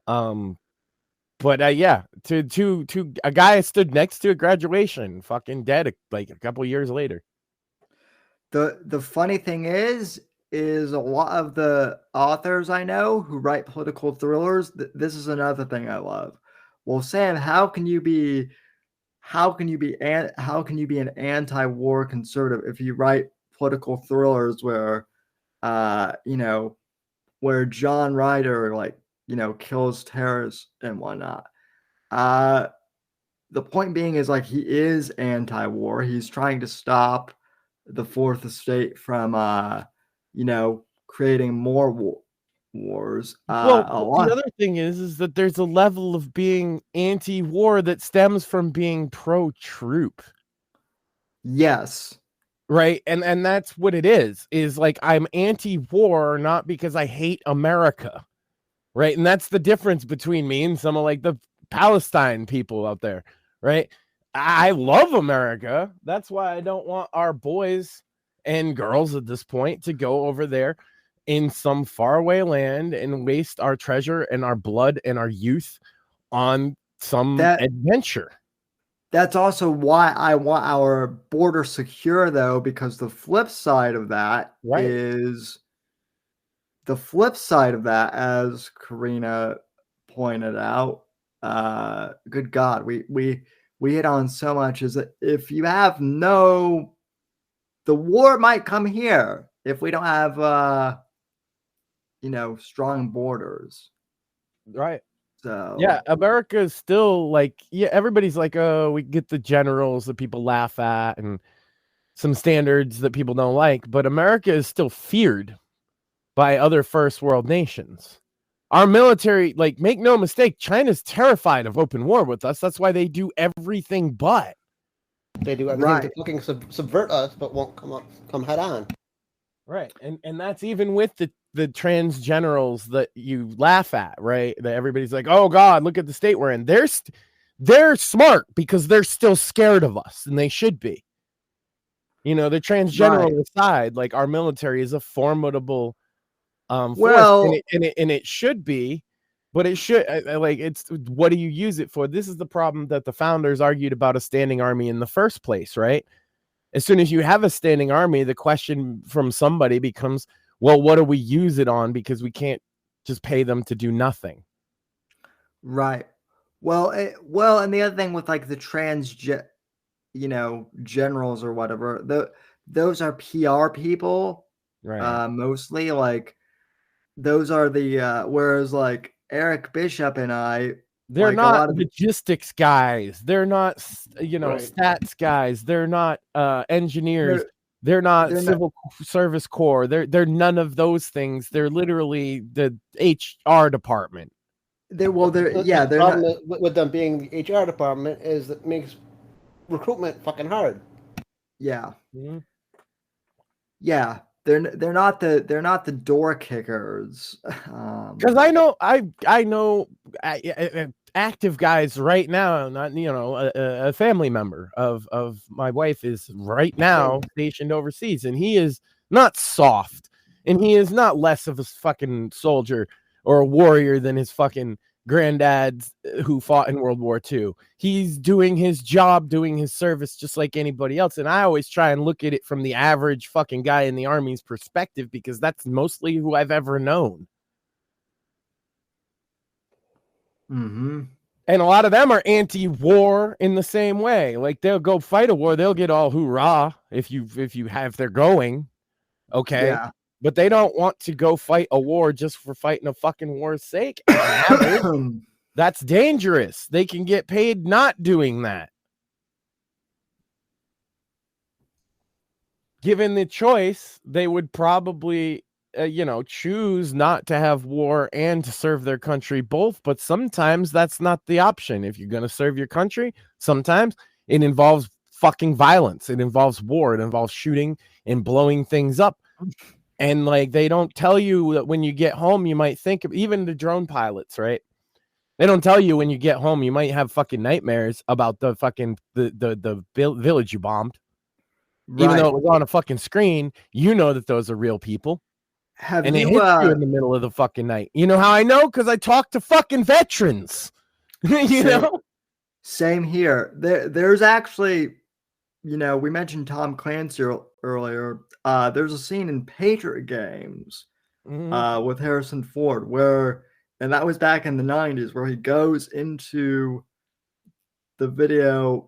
But yeah, to a guy I stood next to at graduation, fucking dead like a couple years later. The funny thing is a lot of the authors I know who write political thrillers, this is another thing I love. Well, Sam, how can you be an anti-war conservative if you write political thrillers where where John Ryder kills terrorists and whatnot? The point being is like he is anti-war. He's trying to stop the Fourth Estate from creating more wars. The other thing is that there's a level of being anti-war that stems from being pro-troop. Yes. Right. And that's what it is like I'm anti-war, not because I hate America. Right. And that's the difference between me and some of like the Palestine people out there. Right. I love America. That's why I don't want our boys and girls at this point to go over there in some faraway land and waste our treasure and our blood and our youth on some adventure. That's also why I want our border secure, though, because the flip side of that is as Karina pointed out. Good God, we hit on so much. Is that if you have the war might come here if we don't have strong borders. Right. So yeah, America is still like, everybody's like, oh, we get the generals that people laugh at and some standards that people don't like, but America is still feared by other first world nations. Our military, like, make no mistake, China's terrified of open war with us. That's why they do everything but. They do everything to fucking subvert us, but won't come head on. Right, and that's even with the trans generals that you laugh at, right? That everybody's like, oh God, look at the state we're in. They're smart because they're still scared of us, and they should be. The trans general aside, like, our military is a formidable force, and it should be, but it should like, it's, what do you use it for? This is the problem that the founders argued about a standing army in the first place, right? As soon as you have a standing army, the question from somebody becomes, well, what do we use it on? Because we can't just pay them to do nothing. Right. Well, and the other thing with like the generals or whatever, those are PR people, right? Mostly, like those are the whereas like Eric Bishop and I. They're like not logistics guys. They're not, stats guys. They're not engineers. They're not civil service corps. They're none of those things. They're literally the HR department. The problem with them being the HR department is that makes recruitment fucking hard. Yeah. Mm-hmm. Yeah. They're not the door kickers. Because I know active guys right now. Not a family member of my wife is right now stationed overseas, and he is not soft, and he is not less of a fucking soldier or a warrior than his fucking granddads who fought in World War II. He's doing his job, doing his service just like anybody else. And I always try and look at it from the average fucking guy in the Army's perspective, because that's mostly who I've ever known. Mm-hmm. And a lot of them are anti-war in the same way. Like, they'll go fight a war, they'll get all hoorah if they're going, okay. Yeah. But they don't want to go fight a war just for fighting a fucking war's sake. That's dangerous. They can get paid not doing that. Given the choice, they would probably, choose not to have war and to serve their country both. But sometimes that's not the option. If you're going to serve your country, sometimes it involves fucking violence. It involves war. It involves shooting and blowing things up. And like, they don't tell you that when you get home, you might think of, even the drone pilots, right? They don't tell you when you get home, you might have fucking nightmares about the fucking the village you bombed. Right. Even though it was on a fucking screen, that those are real people. It hits you in the middle of the fucking night. You know how I know? Because I talk to fucking veterans. Same here. There's actually, we mentioned Tom Clancy earlier. There's a scene in Patriot Games with Harrison Ford and that was back in the 90s, where he goes into the video,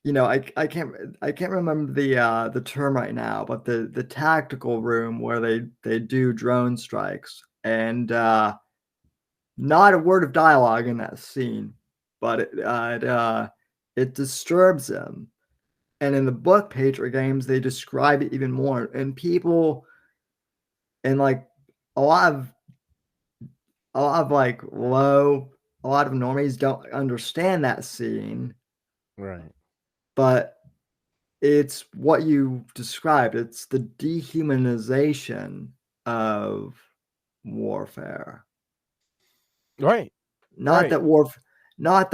I can't remember the term right now, but the tactical room where they do drone strikes, and not a word of dialogue in that scene, but it disturbs him. And in the book Patriot Games, they describe it even more. And people, and like a lot of normies don't understand that scene. Right. But it's what you described. It's the dehumanization of warfare. Right. Not that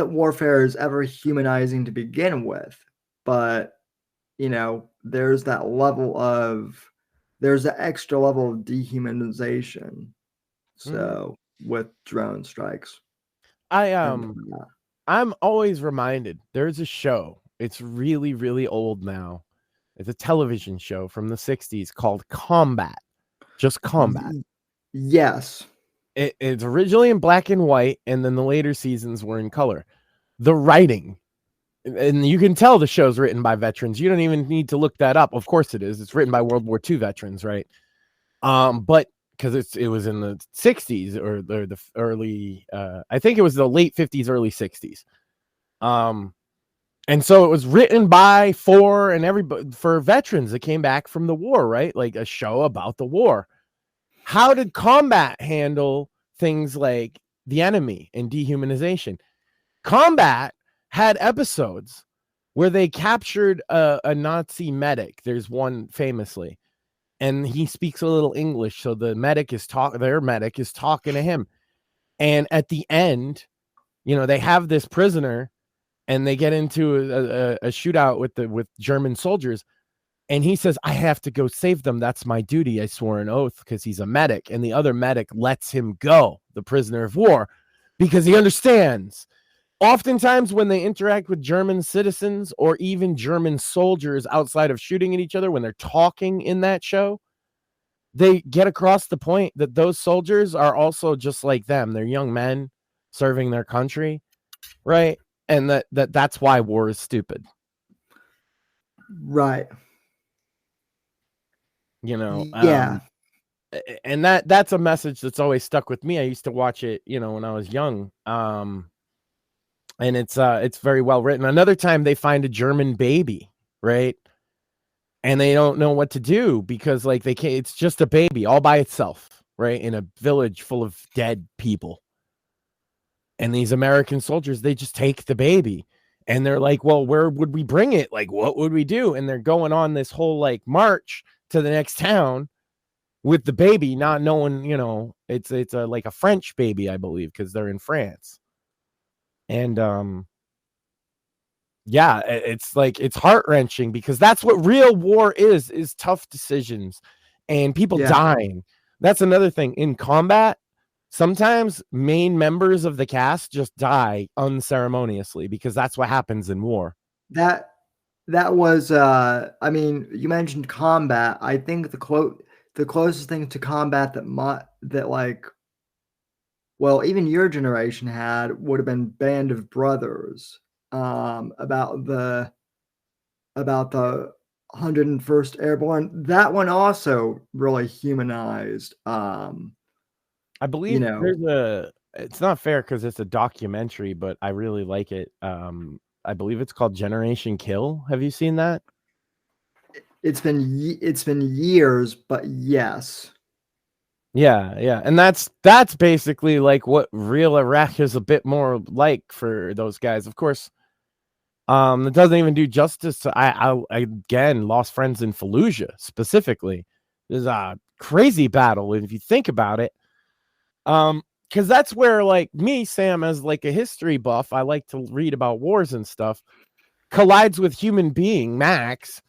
warfare is ever humanizing to begin with, but there's that extra level of dehumanization. So with drone strikes. I'm always reminded there's a show. It's really, really old now. It's a television show from the 60s called Combat. Just Combat. Yes. It's originally in black and white, and then the later seasons were in color. The writing, and you can tell the show's written by veterans. You don't even need to look that up. Of course it is. It's written by World War II veterans, right? But because it was in the 60s or the early, I think it was the late 50s, early 60s. And so it was written by, for, and everybody, for veterans that came back from the war, right? Like a show about the war. How did Combat handle things like the enemy and dehumanization? Combat had episodes where they captured a Nazi medic. There's one famously, and he speaks a little English, so the medic is their medic is talking to him. And at the end, they have this prisoner, and they get into a shootout with German soldiers, and he says, "I have to go save them. That's my duty. I swore an oath," because he's a medic, and the other medic lets him go, the prisoner of war, because he understands. Oftentimes when they interact with German citizens or even German soldiers outside of shooting at each other, when they're talking in that show, they get across the point that those soldiers are also just like them. They're young men serving their country, right? And that's why war is stupid. Right. Yeah. And that's a message that's always stuck with me. I used to watch it, when I was young. And it's very well written. Another time they find a German baby, right? And they don't know what to do because it's just a baby all by itself, right? In a village full of dead people. And these American soldiers, they just take the baby and they're like, well, where would we bring it? Like, what would we do? And they're going on this whole march to the next town with the baby, not knowing, it's a French baby, I believe, because they're in France. And it's heart-wrenching because that's what real war is tough decisions and people dying. That's another thing. In Combat, sometimes main members of the cast just die unceremoniously because that's what happens in war. That was you mentioned Combat. I think the closest thing to Combat even your generation had would have been Band of Brothers, about the 101st Airborne. That one also really humanized. I believe it's not fair because it's a documentary, but I really like it. I believe it's called Generation Kill. Have you seen that? It's been years, but yes. Yeah. And that's basically what real Iraq is a bit more like for those guys. Of course, it doesn't even do justice to, I again lost friends in Fallujah specifically. There's a crazy battle if you think about it. Because that's where me, Sam, as a history buff, I like to read about wars and stuff, collides with human being Max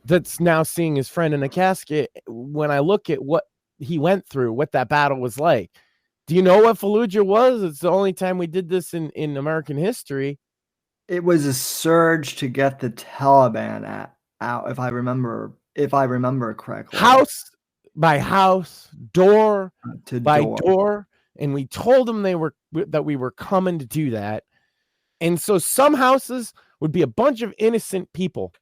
that's now seeing his friend in a casket. When I look at what he went through, what that battle was like. Do you know what Fallujah was? It's the only time we did this in American history. It was a surge to get the Taliban out, if I remember correctly. House by house, door by door. door, and we told them that we were coming to do that. And so some houses would be a bunch of innocent people,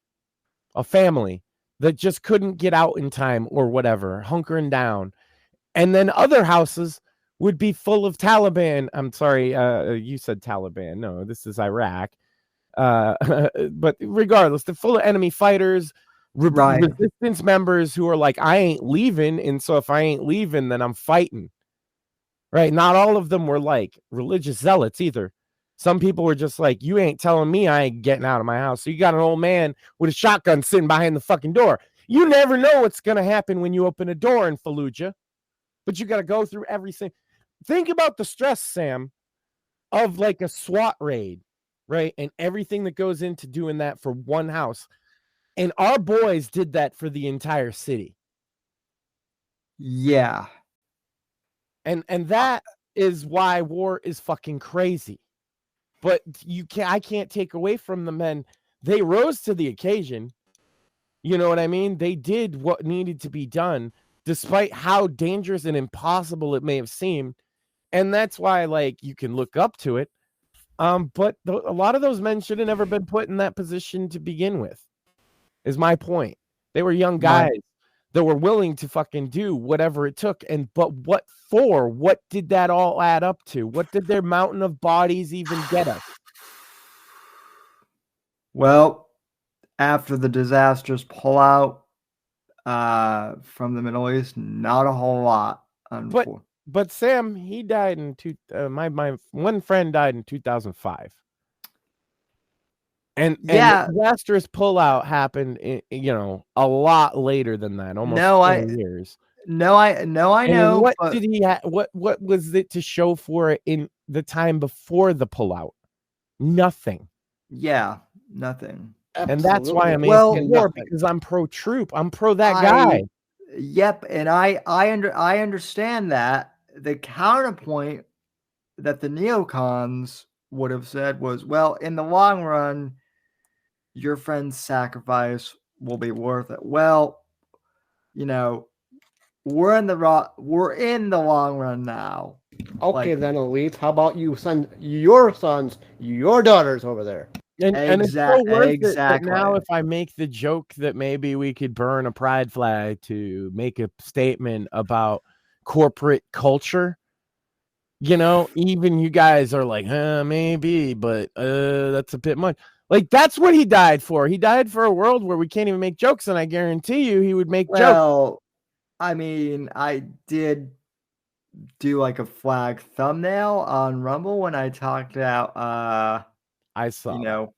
a family that just couldn't get out in time or whatever, hunkering down. And then other houses would be full of Taliban. I'm sorry, you said Taliban. No, this is Iraq. But regardless, they're full of enemy fighters, resistance members who are like, I ain't leaving. And so if I ain't leaving, then I'm fighting. Right? Not all of them were religious zealots either. Some people were just like, you ain't telling me I ain't getting out of my house. So you got an old man with a shotgun sitting behind the fucking door. You never know what's going to happen when you open a door in Fallujah, but you got to go through everything. Think about the stress, Sam, of a SWAT raid, right? And everything that goes into doing that for one house. And our boys did that for the entire city. Yeah. And that is why war is fucking crazy. But I can't take away from the men. They rose to the occasion. You know what I mean? They did what needed to be done, despite how dangerous and impossible it may have seemed. And that's why, like, you can look up to it. But a lot of those men should have never been put in that position to begin with, is my point. They were young guys that were willing to fucking do whatever it took. But what for? What did that all add up to? What did their mountain of bodies even get us? Well, after the disastrous pullout from the Middle East, not a whole lot. But Sam, he died in my one friend died in 2005. And the disastrous pullout happened, a lot later than that, almost 20 years. I know. What did he? What was it to show for it in the time before the pullout? Nothing. Yeah, nothing. Absolutely. And that's why I'm anti-war, because I'm pro-troop. I'm pro that guy. Yep, and I understand that. The counterpoint that the neocons would have said was, well, in the long run, your friend's sacrifice will be worth it. Well, we're in the long run now. Okay, then, Elite. How about you send your sons, your daughters over there? And it's so worth it. But now, if I make the joke that maybe we could burn a pride flag to make a statement about corporate culture, even you guys are like, maybe, but that's a bit much. Like, that's what he died for. He died for a world where we can't even make jokes, and I guarantee you he would make jokes. Well, I mean, I did do like a flag thumbnail on Rumble when I talked about I saw.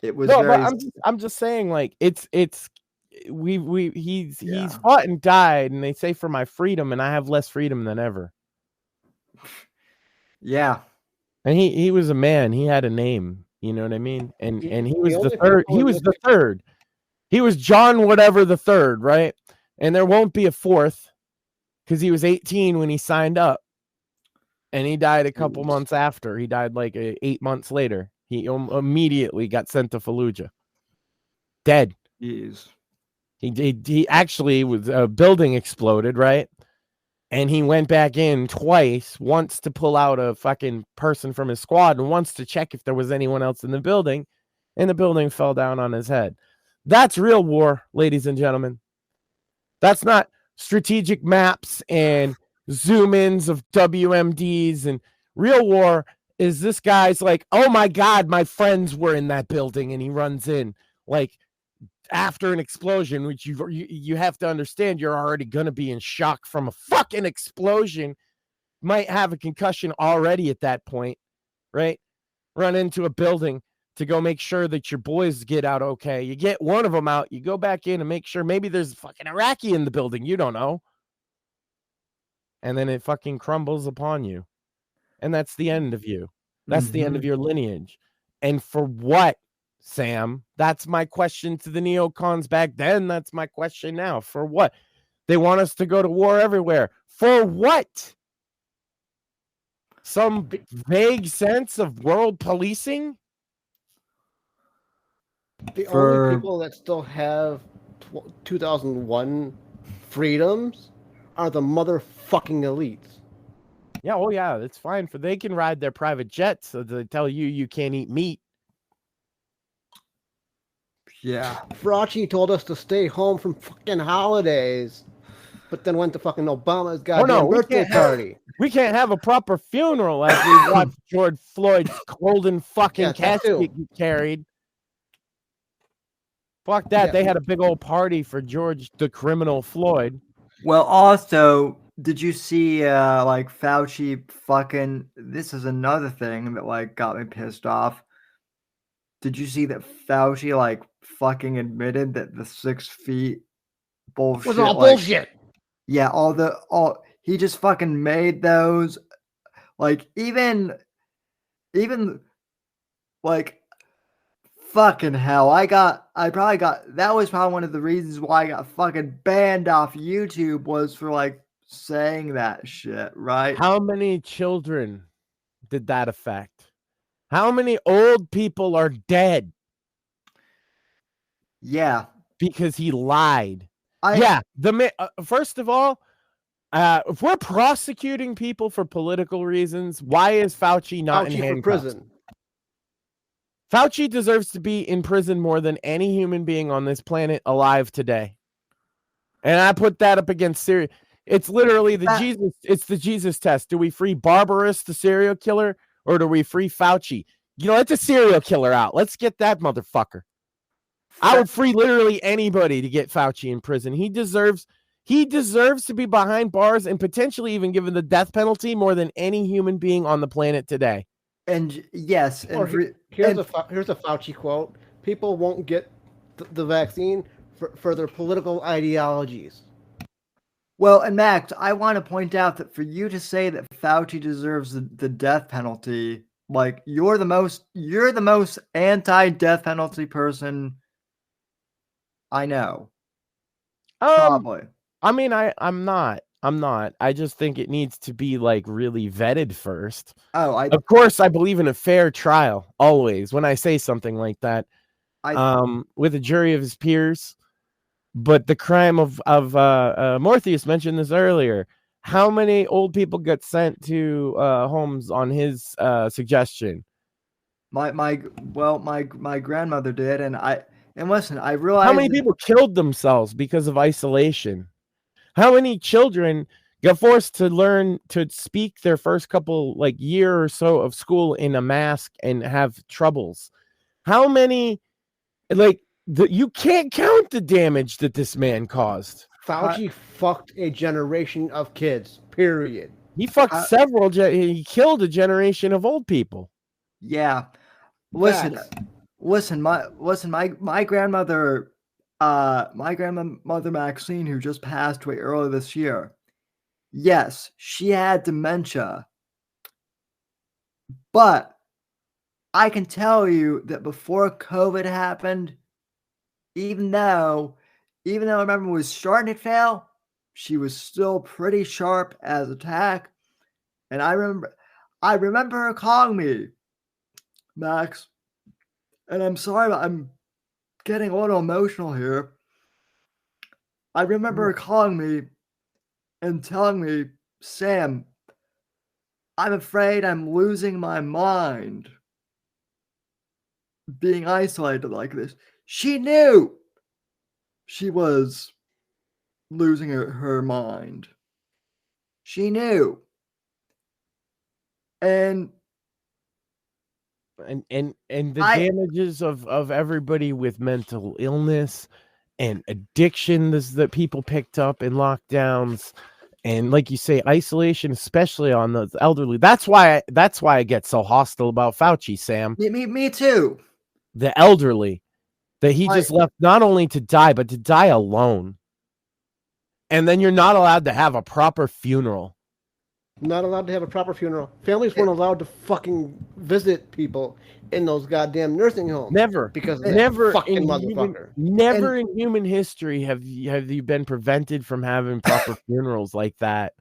It was no, very... but I'm just saying, like, he's fought and died, and they say for my freedom, and I have less freedom than ever. Yeah. And he was a man. He had a name. You know what I mean? And he was the third. He was the third. He was John whatever the third, right? And there won't be a fourth because he was 18 when he signed up. And he died a couple months after. He died like 8 months later. He immediately got sent to Fallujah. Dead. Jeez. He actually was a building exploded, right? And he went back in twice, once to pull out a fucking person from his squad and once to check if there was anyone else in the building. And the building fell down on his head. That's real war, ladies and gentlemen. That's not strategic maps and zoom-ins of WMDs. And real war is this guy's like, oh my God, my friends were in that building. And he runs in like after an explosion, which you have to understand, you're already going to be in shock from a fucking explosion. Might have a concussion already at that point, right? Run into a building to go make sure that your boys get out okay. You get one of them out, you go back in and make sure maybe there's a fucking Iraqi in the building. You don't know. And then it fucking crumbles upon you. And that's the end of you. That's the end of your lineage. And for what, Sam? That's my question to the neocons back then. That's my question now. For what? They want us to go to war everywhere. For what? Some vague sense of world policing? The only people that still have 2001 freedoms are the motherfucking elites. Yeah, oh yeah, it's fine. They can ride their private jets so they tell you can't eat meat. Yeah. Fauci told us to stay home from fucking holidays, but then went to fucking Obama's goddamn birthday party. We can't have a proper funeral as we watch George Floyd's golden fucking casket get carried. Fuck that. Yeah. They had a big old party for George the criminal Floyd. Well, also, did you see like Fauci fucking... This is another thing that like got me pissed off. Did you see that Fauci like fucking admitted that the 6 feet bullshit was all bullshit? Yeah, all he just fucking made those. Like even like fucking hell. That was probably one of the reasons why I got fucking banned off YouTube was for like saying that shit, right? How many children did that affect? How many old people are dead Yeah. because he lied? I Yeah, first of all, if we're prosecuting people for political reasons, why is Fauci not in Fauci for handcuffs? prison. Fauci deserves to be in prison more than any human being on this planet alive today. And I put that up against Syria. It's literally it's the Jesus test. Do we free Barbarous, the serial killer, or do we free Fauci? Let the serial killer out. Let's get that motherfucker. I would free literally anybody to get Fauci in prison. He deserves to be behind bars and potentially even given the death penalty more than any human being on the planet today. And yes, Or and here's a Fauci quote: "People won't get the vaccine for their political ideologies." well, and Max, I want to point out that for you to say that Fauci deserves the death penalty, like you're the most anti-death penalty person I know. Probably. I mean, I'm not. I just think it needs to be like really vetted first. Of course, I believe in a fair trial always when I say something like that. With a jury of his peers. But the crime of Mortheous mentioned this earlier. How many old people got sent to homes on his suggestion? My grandmother did, and listen, I realized how many people killed themselves because of isolation. How many children got forced to learn to speak their first couple year or so of school in a mask and have troubles? How many you can't count the damage that this man caused. Fauci fucked a generation of kids. Period. He fucked he killed a generation of old people. Yeah. Listen, my grandmother, Maxine, who just passed away earlier this year. Yes, she had dementia. But I can tell you that before COVID happened, even though I remember was starting to fail, she was still pretty sharp as attack. And I remember her calling me, Max, and I'm sorry, but I'm getting a little emotional here. I remember her calling me and telling me, Sam, I'm afraid I'm losing my mind being isolated like this. She knew she was losing her mind. She knew. And the damages of everybody with mental illness and addictions that people picked up in lockdowns, and like you say, isolation, especially on the elderly. That's why I get so hostile about Fauci, Sam. Me too. The elderly, that he just left not only to die, but to die alone. And then you're not allowed to have a proper funeral. Not allowed to have a proper funeral. Families weren't allowed to fucking visit people in those goddamn nursing homes. Never, because never fucking in motherfucker. in human history have you been prevented from having proper funerals like that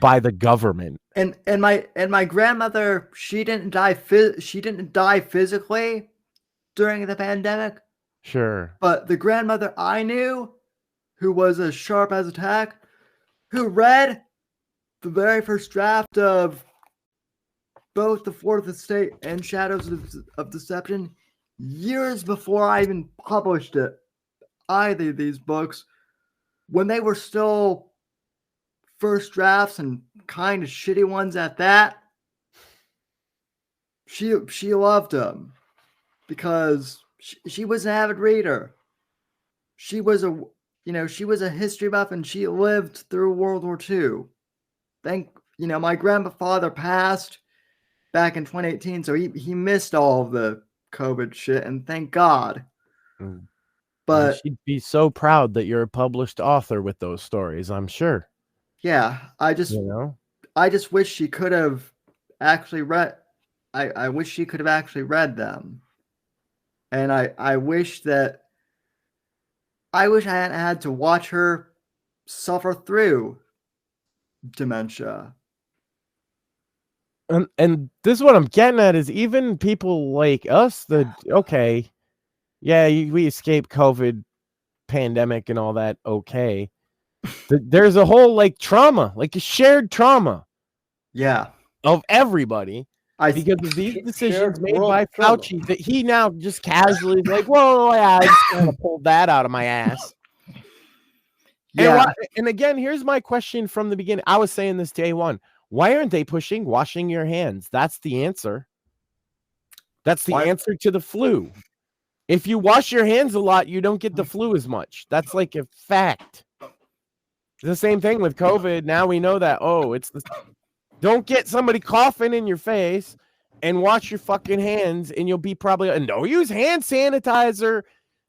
by the government. And my grandmother, she didn't die physically during the pandemic. Sure. But the grandmother I knew, who was as sharp as a tack, who read the very first draft of both The Fourth Estate and Shadows of Deception years before I even published either of these books, when they were still first drafts and kind of shitty ones at that. She loved them because she was an avid reader. She was a history buff, and she lived through World War II. My grandfather passed back in 2018, so he missed all of the COVID shit, and thank God. But she'd be so proud that you're a published author with those stories, I'm sure. Yeah, I just wish she could have actually read. I wish she could have actually read them, and I wish I hadn't had to watch her suffer through dementia. And this is what I'm getting at is even people like us we escaped COVID pandemic and all that. Okay. There's a whole like trauma, like a shared trauma Yeah. of everybody because of these decisions made by Fauci that he now just casually is like, whoa, yeah, I just kind of pulled that out of my ass. Yeah. And again, here's my question from the beginning. I was saying this day one. Why aren't they pushing washing your hands? That's the answer. That's the answer to the flu. If you wash your hands a lot, you don't get the flu as much. That's like a fact. The same thing with COVID. Now we know that. Don't get somebody coughing in your face and wash your fucking hands, and you'll be and don't use hand sanitizer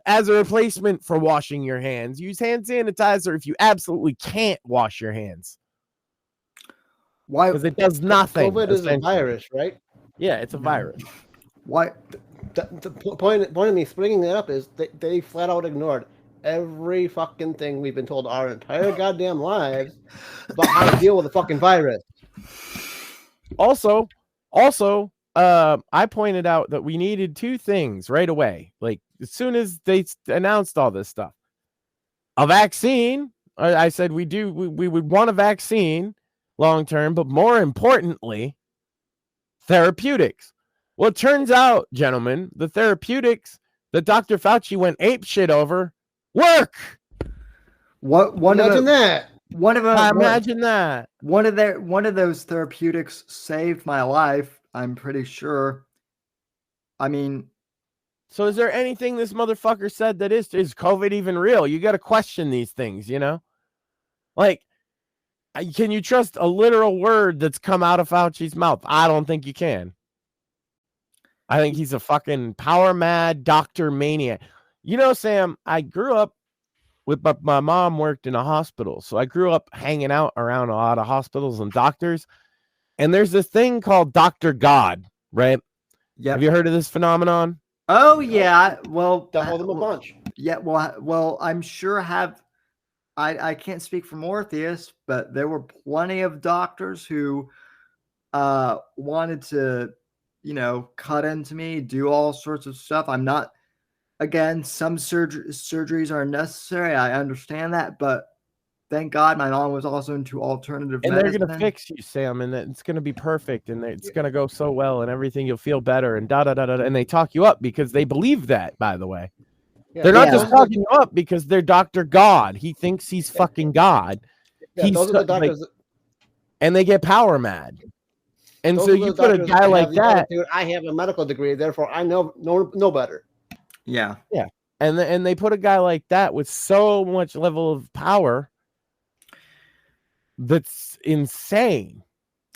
as a replacement for washing your hands. Use hand sanitizer if you absolutely can't wash your hands. Why? Because it does nothing. COVID is a virus, right? Yeah, it's a virus. Why? The point of me bringing that up is they flat out ignored every fucking thing we've been told our entire goddamn lives about how to deal with a fucking virus. Also, I pointed out that we needed two things right away. Like as soon as they announced all this stuff, a vaccine. I said we would want a vaccine long term, but more importantly, therapeutics. Well, it turns out, gentlemen, the therapeutics that Dr. Fauci went ape shit over work. Imagine that. One of those therapeutics saved my life. I'm pretty sure. I mean, so is there anything this motherfucker said that is COVID even real? You got to question these things, you know? Like, can you trust a literal word that's come out of Fauci's mouth? I don't think you can. I think he's a fucking power mad doctor maniac. You know, Sam, I grew up with my mom worked in a hospital. So I grew up hanging out around a lot of hospitals and doctors. And there's this thing called Dr. God, right? Yeah. Have you heard of this phenomenon? Oh, yeah. Well, double them a bunch. Yeah. Well, I'm sure I can't speak for Mortheous, but there were plenty of doctors who wanted to, cut into me, do all sorts of stuff. I'm not, again, some surgeries are necessary. I understand that, but thank God my mom was also into alternative medicine. And they're going to fix you, Sam, and it's going to be perfect, and it's going to go so well, and everything, you'll feel better, and da-da-da-da, and they talk you up because they believe that, by the way. Yeah, they're not just talking you up because they're Dr. God. He thinks he's fucking God. Yeah, those are the doctors and they get power mad. And so you put a guy like that. I have a medical degree, therefore I know better. Yeah. Yeah. And they put a guy like that with so much level of power that's insane.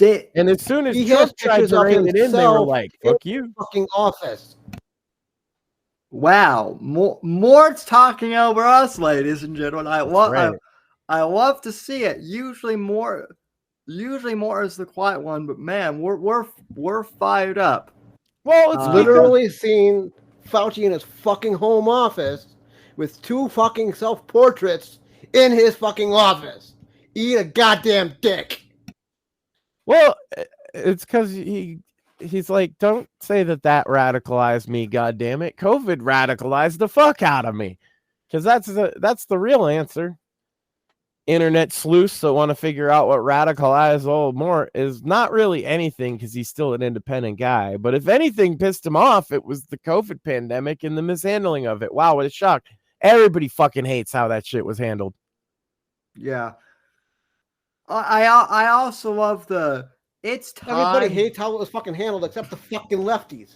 And as soon as Trump tried to rein it in, they were like, fuck you. Fucking office. Wow. Mort's talking over us, ladies and gentlemen. I love to see it. Usually more is the quiet one, but man, we're fired up. Well, it's literally seen Fauci in his fucking home office with two fucking self-portraits in his fucking office. Eat a goddamn dick. Well, it's because he's like, don't say that radicalized me, goddammit. COVID radicalized the fuck out of me. Because that's the real answer. Internet sleuths that want to figure out what radicalized old Mort is not really anything because he's still an independent guy. But if anything pissed him off, it was the COVID pandemic and the mishandling of it. Wow, what a shock. Everybody fucking hates how that shit was handled. Yeah. I also love it's time. Everybody hates how it was fucking handled except the fucking lefties.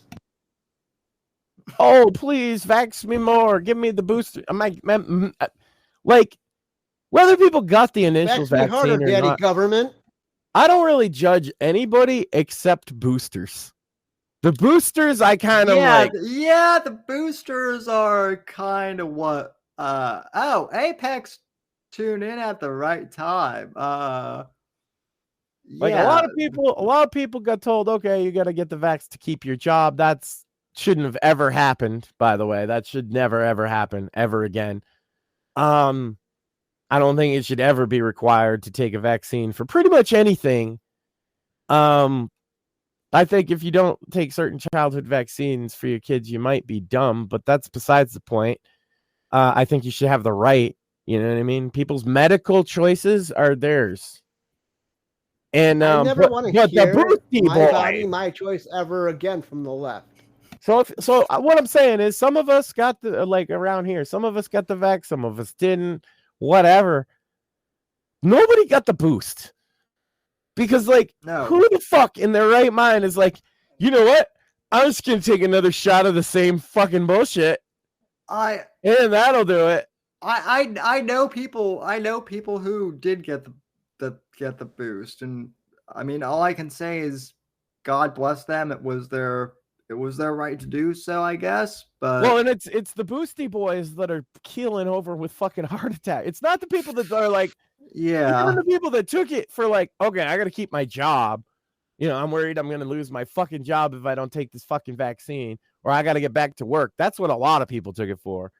Oh, please, vax me more. Give me the booster. Like, whether people got the initial vaccine harder, or daddy not, government. I don't really judge anybody except boosters. The boosters, I kind of like. Yeah, the boosters are kind of what. Apex tuned in at the right time. Like a lot of people got told, okay, you got to get the vax to keep your job. That's shouldn't have ever happened, by the way. That should never ever happen ever again. I don't think it should ever be required to take a vaccine for pretty much anything. I think if you don't take certain childhood vaccines for your kids, you might be dumb, but that's besides the point. I think you should have the right. You know what I mean? People's medical choices are theirs. And I never want to hear the boosty my boy. body, my choice ever again from the left. So what I'm saying is, some of us got the like around here. Some of us got the vax, some of us didn't. Whatever. Nobody got the boost. Because, like, who the fuck in their right mind is like, you know what? I'm just gonna take another shot of the same fucking bullshit, and that'll do it. I know people. I know people who did get the boost, and I mean, all I can say is, God bless them. It was their right to do so, I guess. But Well, and it's the boosty boys that are keeling over with fucking heart attack. It's not the people that are like. yeah, Even the people that took it for like, okay, I got to keep my job. You know, I'm worried I'm going to lose my fucking job if I don't take this fucking vaccine, or I got to get back to work. That's what a lot of people took it for.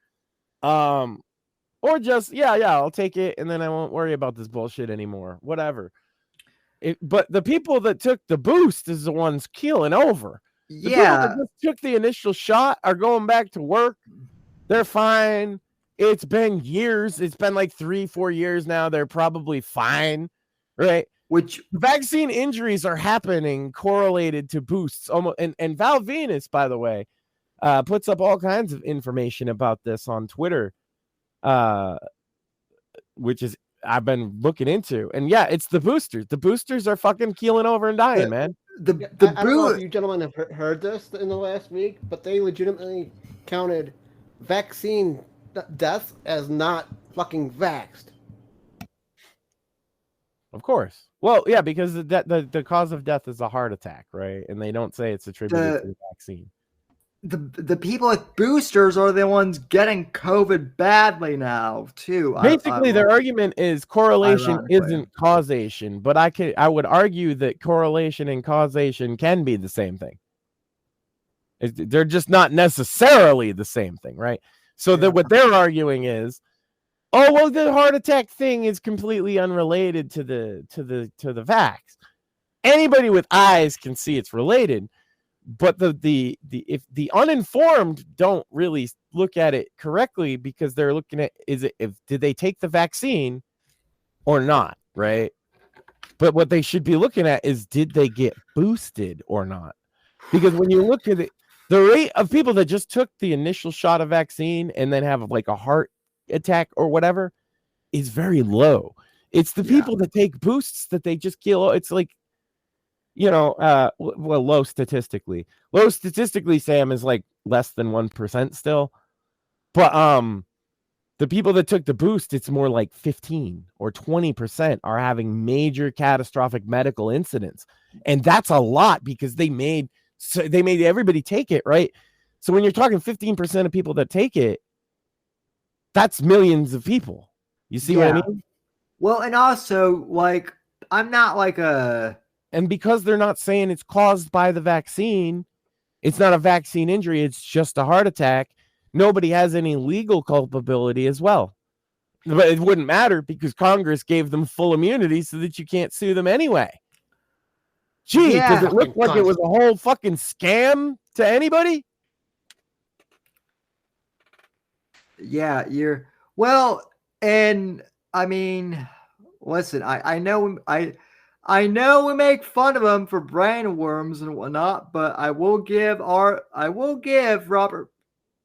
Or just, yeah, I'll take it and then I won't worry about this bullshit anymore. Whatever. But the people that took the boost is the ones keeling over. The people that just took the initial shot are going back to work. They're fine. It's been years. It's been like 3-4 years now. They're probably fine, right? Which vaccine injuries are happening correlated to boosts. Almost, and Val Venus, by the way, puts up all kinds of information about this on Twitter, which is I've been looking into. And yeah, it's the boosters. The boosters are fucking keeling over and dying, man. I don't know if you gentlemen have heard this in the last week, but they legitimately counted vaccine deaths as not fucking vaxxed. Of course. Well, yeah, because the cause of death is a heart attack, right? And they don't say it's attributed to the vaccine. The people with boosters are the ones getting COVID badly now, too. Basically, their argument is correlation isn't causation, but I would argue that correlation and causation can be the same thing. They're just not necessarily the same thing, right? So that what they're arguing is, oh well, the heart attack thing is completely unrelated to the vax. Anybody with eyes can see it's related, but if the uninformed don't really look at it correctly, because they're looking at did they take the vaccine or not, right? But what they should be looking at is, did they get boosted or not? Because when you look at it, the rate of people that just took the initial shot of vaccine and then have like a heart attack or whatever is very low. It's the people that take boosts that they just kill. It's like, you know, low statistically. Low statistically, Sam, is like less than 1% still. But the people that took the boost, it's more like 15 or 20% are having major catastrophic medical incidents. And that's a lot, because they made everybody take it, right? So when you're talking 15% of people that take it, that's millions of people. You see what I mean? Well, and also, like, I'm not like and because they're not saying it's caused by the vaccine, it's not a vaccine injury, it's just a heart attack. Nobody has any legal culpability as well. But it wouldn't matter, because Congress gave them full immunity so that you can't sue them anyway. Gee, does it look like it was a whole fucking scam to anybody? Yeah, well, and I mean, listen, I know we make fun of them for brain worms and whatnot, but I will give Robert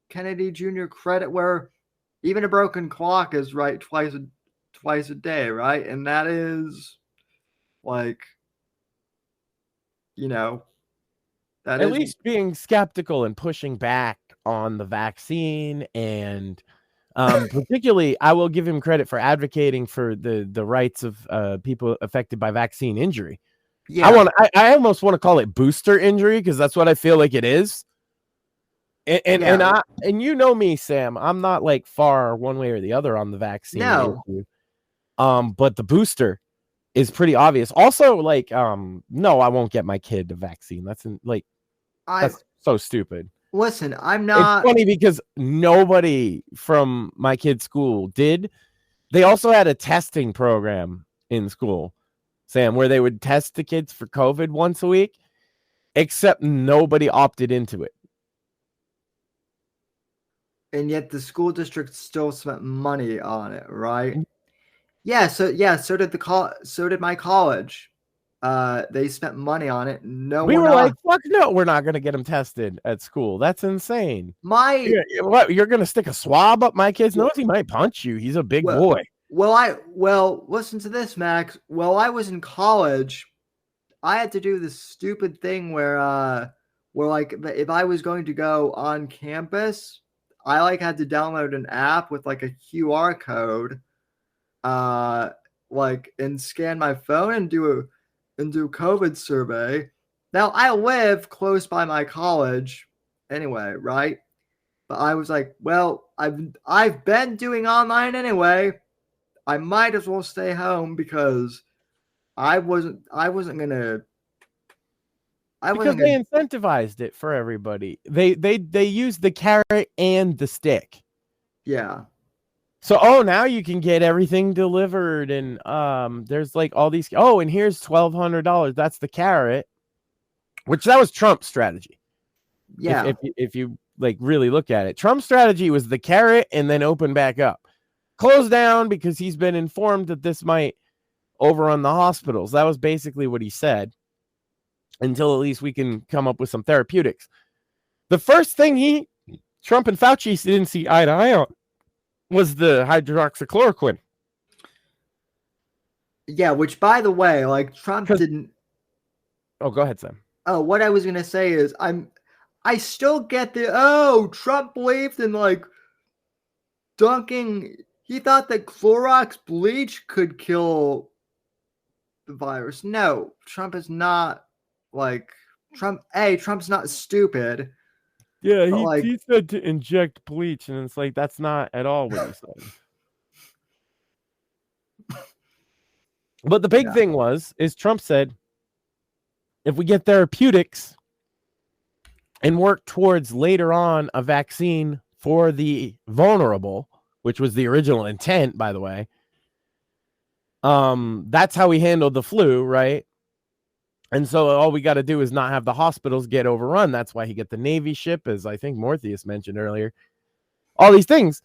Kennedy Jr. credit where even a broken clock is right twice a day, right? And that is like, you know, that at is least being skeptical and pushing back on the vaccine, and particularly I will give him credit for advocating for the rights of people affected by vaccine injury. Yeah, I almost want to call it booster injury, because that's what I feel like it is. And you know me, Sam, I'm not like far one way or the other on the vaccine issue. But the booster is pretty obvious. Also, like, no, I won't get my kid a vaccine. That's so stupid. Listen, I'm not. It's funny because nobody from my kid's school did, They also had a testing program in school, Sam, where they would test the kids for COVID once a week, except nobody opted into it. And yet the school district still spent money on it, right? Yeah, so did my college. They spent money on it. No We one were like, fuck no, we're not going to get them tested at school. That's insane. my What, you're going to stick a swab up my kid's nose? He might punch you. He's a big boy. well, listen to this, Max. While I was in college, I had to do this stupid thing where like if I was going to go on campus, I like had to download an app with like a QR code, like and scan my phone and do COVID survey. Now I live close by my college anyway, right? But I was like, well, I've been doing online anyway. I might as well stay home because I wasn't gonna. Because they incentivized it for everybody. They used the carrot and the stick. Yeah. So now you can get everything delivered, and there's like all these. Oh, and here's $1,200. That's the carrot, which that was Trump's strategy. Yeah. If you like really look at it, Trump's strategy was the carrot and then open back up, close down because he's been informed that this might overrun the hospitals. That was basically what he said. Until at least we can come up with some therapeutics. The first thing Trump and Fauci didn't see eye to eye on was the hydroxychloroquine. Yeah, which by the way, like Trump didn't. Oh, go ahead, Sam. Oh, what I was gonna say is I still get Trump believed in like dunking. He thought that Clorox bleach could kill the virus. No, Trump is not. Like Trump's not stupid. Yeah, he said to inject bleach, and it's like that's not at all what he said. But the big thing is Trump said, if we get therapeutics and work towards later on a vaccine for the vulnerable, which was the original intent, by the way, that's how we handled the flu, right? And so all we got to do is not have the hospitals get overrun. That's why he get the Navy ship, as I think Mortheous mentioned earlier. All these things.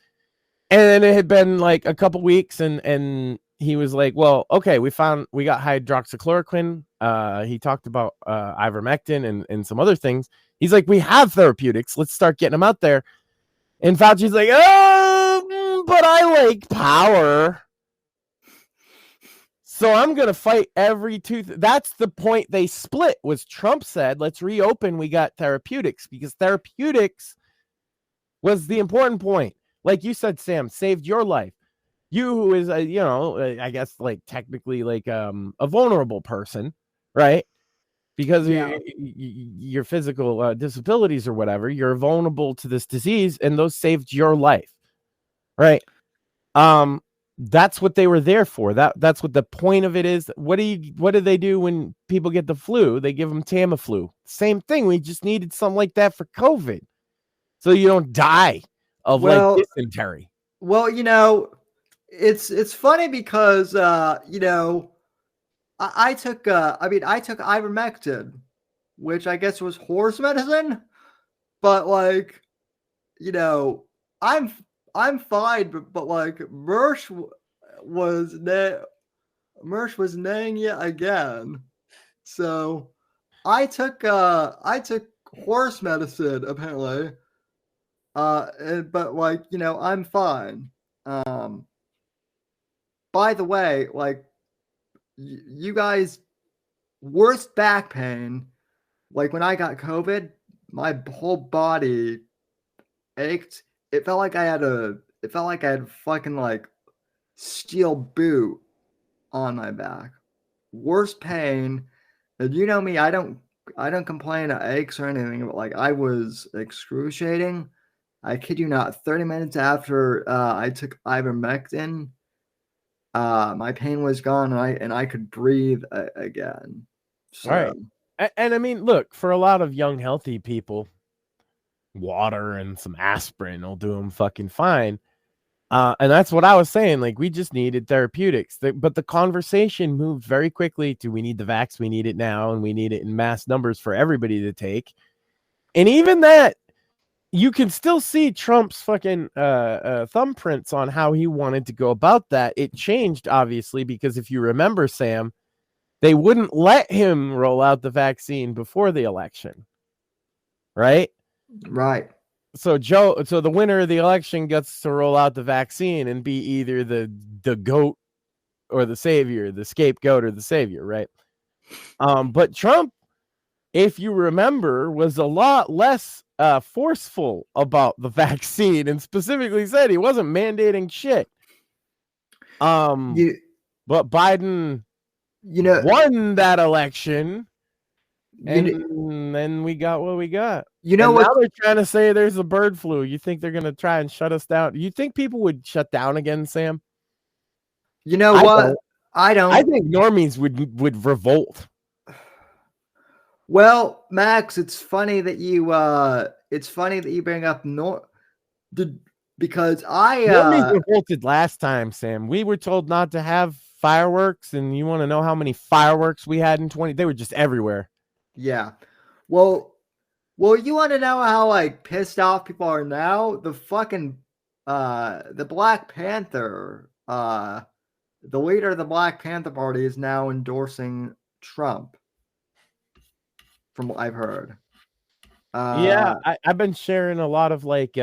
And then it had been like a couple weeks, and he was like, well, okay, we got hydroxychloroquine. He talked about ivermectin and some other things. He's like, we have therapeutics. Let's start getting them out there. And Fauci's like, but I like power. So I'm going to fight every tooth. That's the point they split, was Trump said, let's reopen. We got therapeutics, because therapeutics was the important point. Like you said, Sam, saved your life. You, who is, I guess like technically like a vulnerable person, right? Because your physical disabilities or whatever, you're vulnerable to this disease, and those saved your life, right? That's what they were there for. That's what the point of it is. What do they do when people get the flu? They give them Tamiflu. Same thing. We just needed something like that for COVID, so you don't die of like dysentery. Well, it's funny because I took ivermectin, which I guess was horse medicine, but like I'm fine, but like Mersh was naying yet again. So I took horse medicine apparently. But like, I'm fine. By the way, like you guys, worst back pain, like when I got COVID, my whole body ached. It felt like I had fucking like steel boot on my back. Worst pain. And you know me, I don't complain of aches or anything, but like I was excruciating. I kid you not, 30 minutes after I took ivermectin, my pain was gone, and I could breathe again. So. All right. And I mean, look, for a lot of young, healthy people, water and some aspirin will do them fucking fine. And that's what I was saying. Like, we just needed therapeutics. But the conversation moved very quickly to we need the vax, we need it now, and we need it in mass numbers for everybody to take. And even that, you can still see Trump's fucking thumbprints on how he wanted to go about that. It changed, obviously, because if you remember, Sam, they wouldn't let him roll out the vaccine before the election. Right? Right. So the winner of the election gets to roll out the vaccine and be either the goat or the savior, the scapegoat or the savior, right? But Trump, if you remember, was a lot less forceful about the vaccine and specifically said he wasn't mandating shit. But Biden won that election, and then we got what we got. Now they're trying to say there's a bird flu. You think they're going to try and shut us down? You think people would shut down again, Sam? You know what? I don't. I think normies would revolt. Well, Max, it's funny that you bring up because normies revolted last time, Sam. We were told not to have fireworks, and you want to know how many fireworks we had in 20? They were just everywhere. Yeah. Well, you want to know how like pissed off people are now? The fucking the Black Panther, the leader of the Black Panther Party is now endorsing Trump. From what I've heard. I've been sharing a lot of like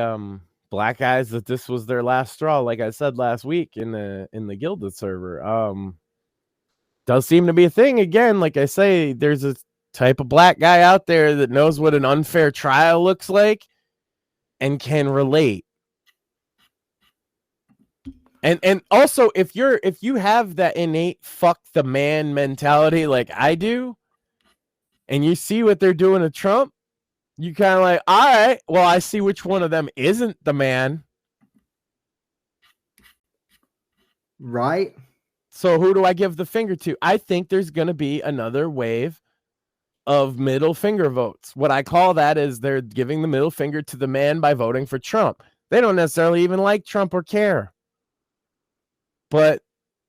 black guys that this was their last straw, like I said last week in the Gilded server. Does seem to be a thing again. Like I say, there's a type of black guy out there that knows what an unfair trial looks like and can relate. And also, if you have that innate fuck the man mentality like I do, and you see what they're doing to Trump, you kind of like, all right, well, I see which one of them isn't the man. Right. So who do I give the finger to? I think there's going to be another wave of middle finger votes. What I call that is they're giving the middle finger to the man by voting for Trump. They don't necessarily even like Trump or care. But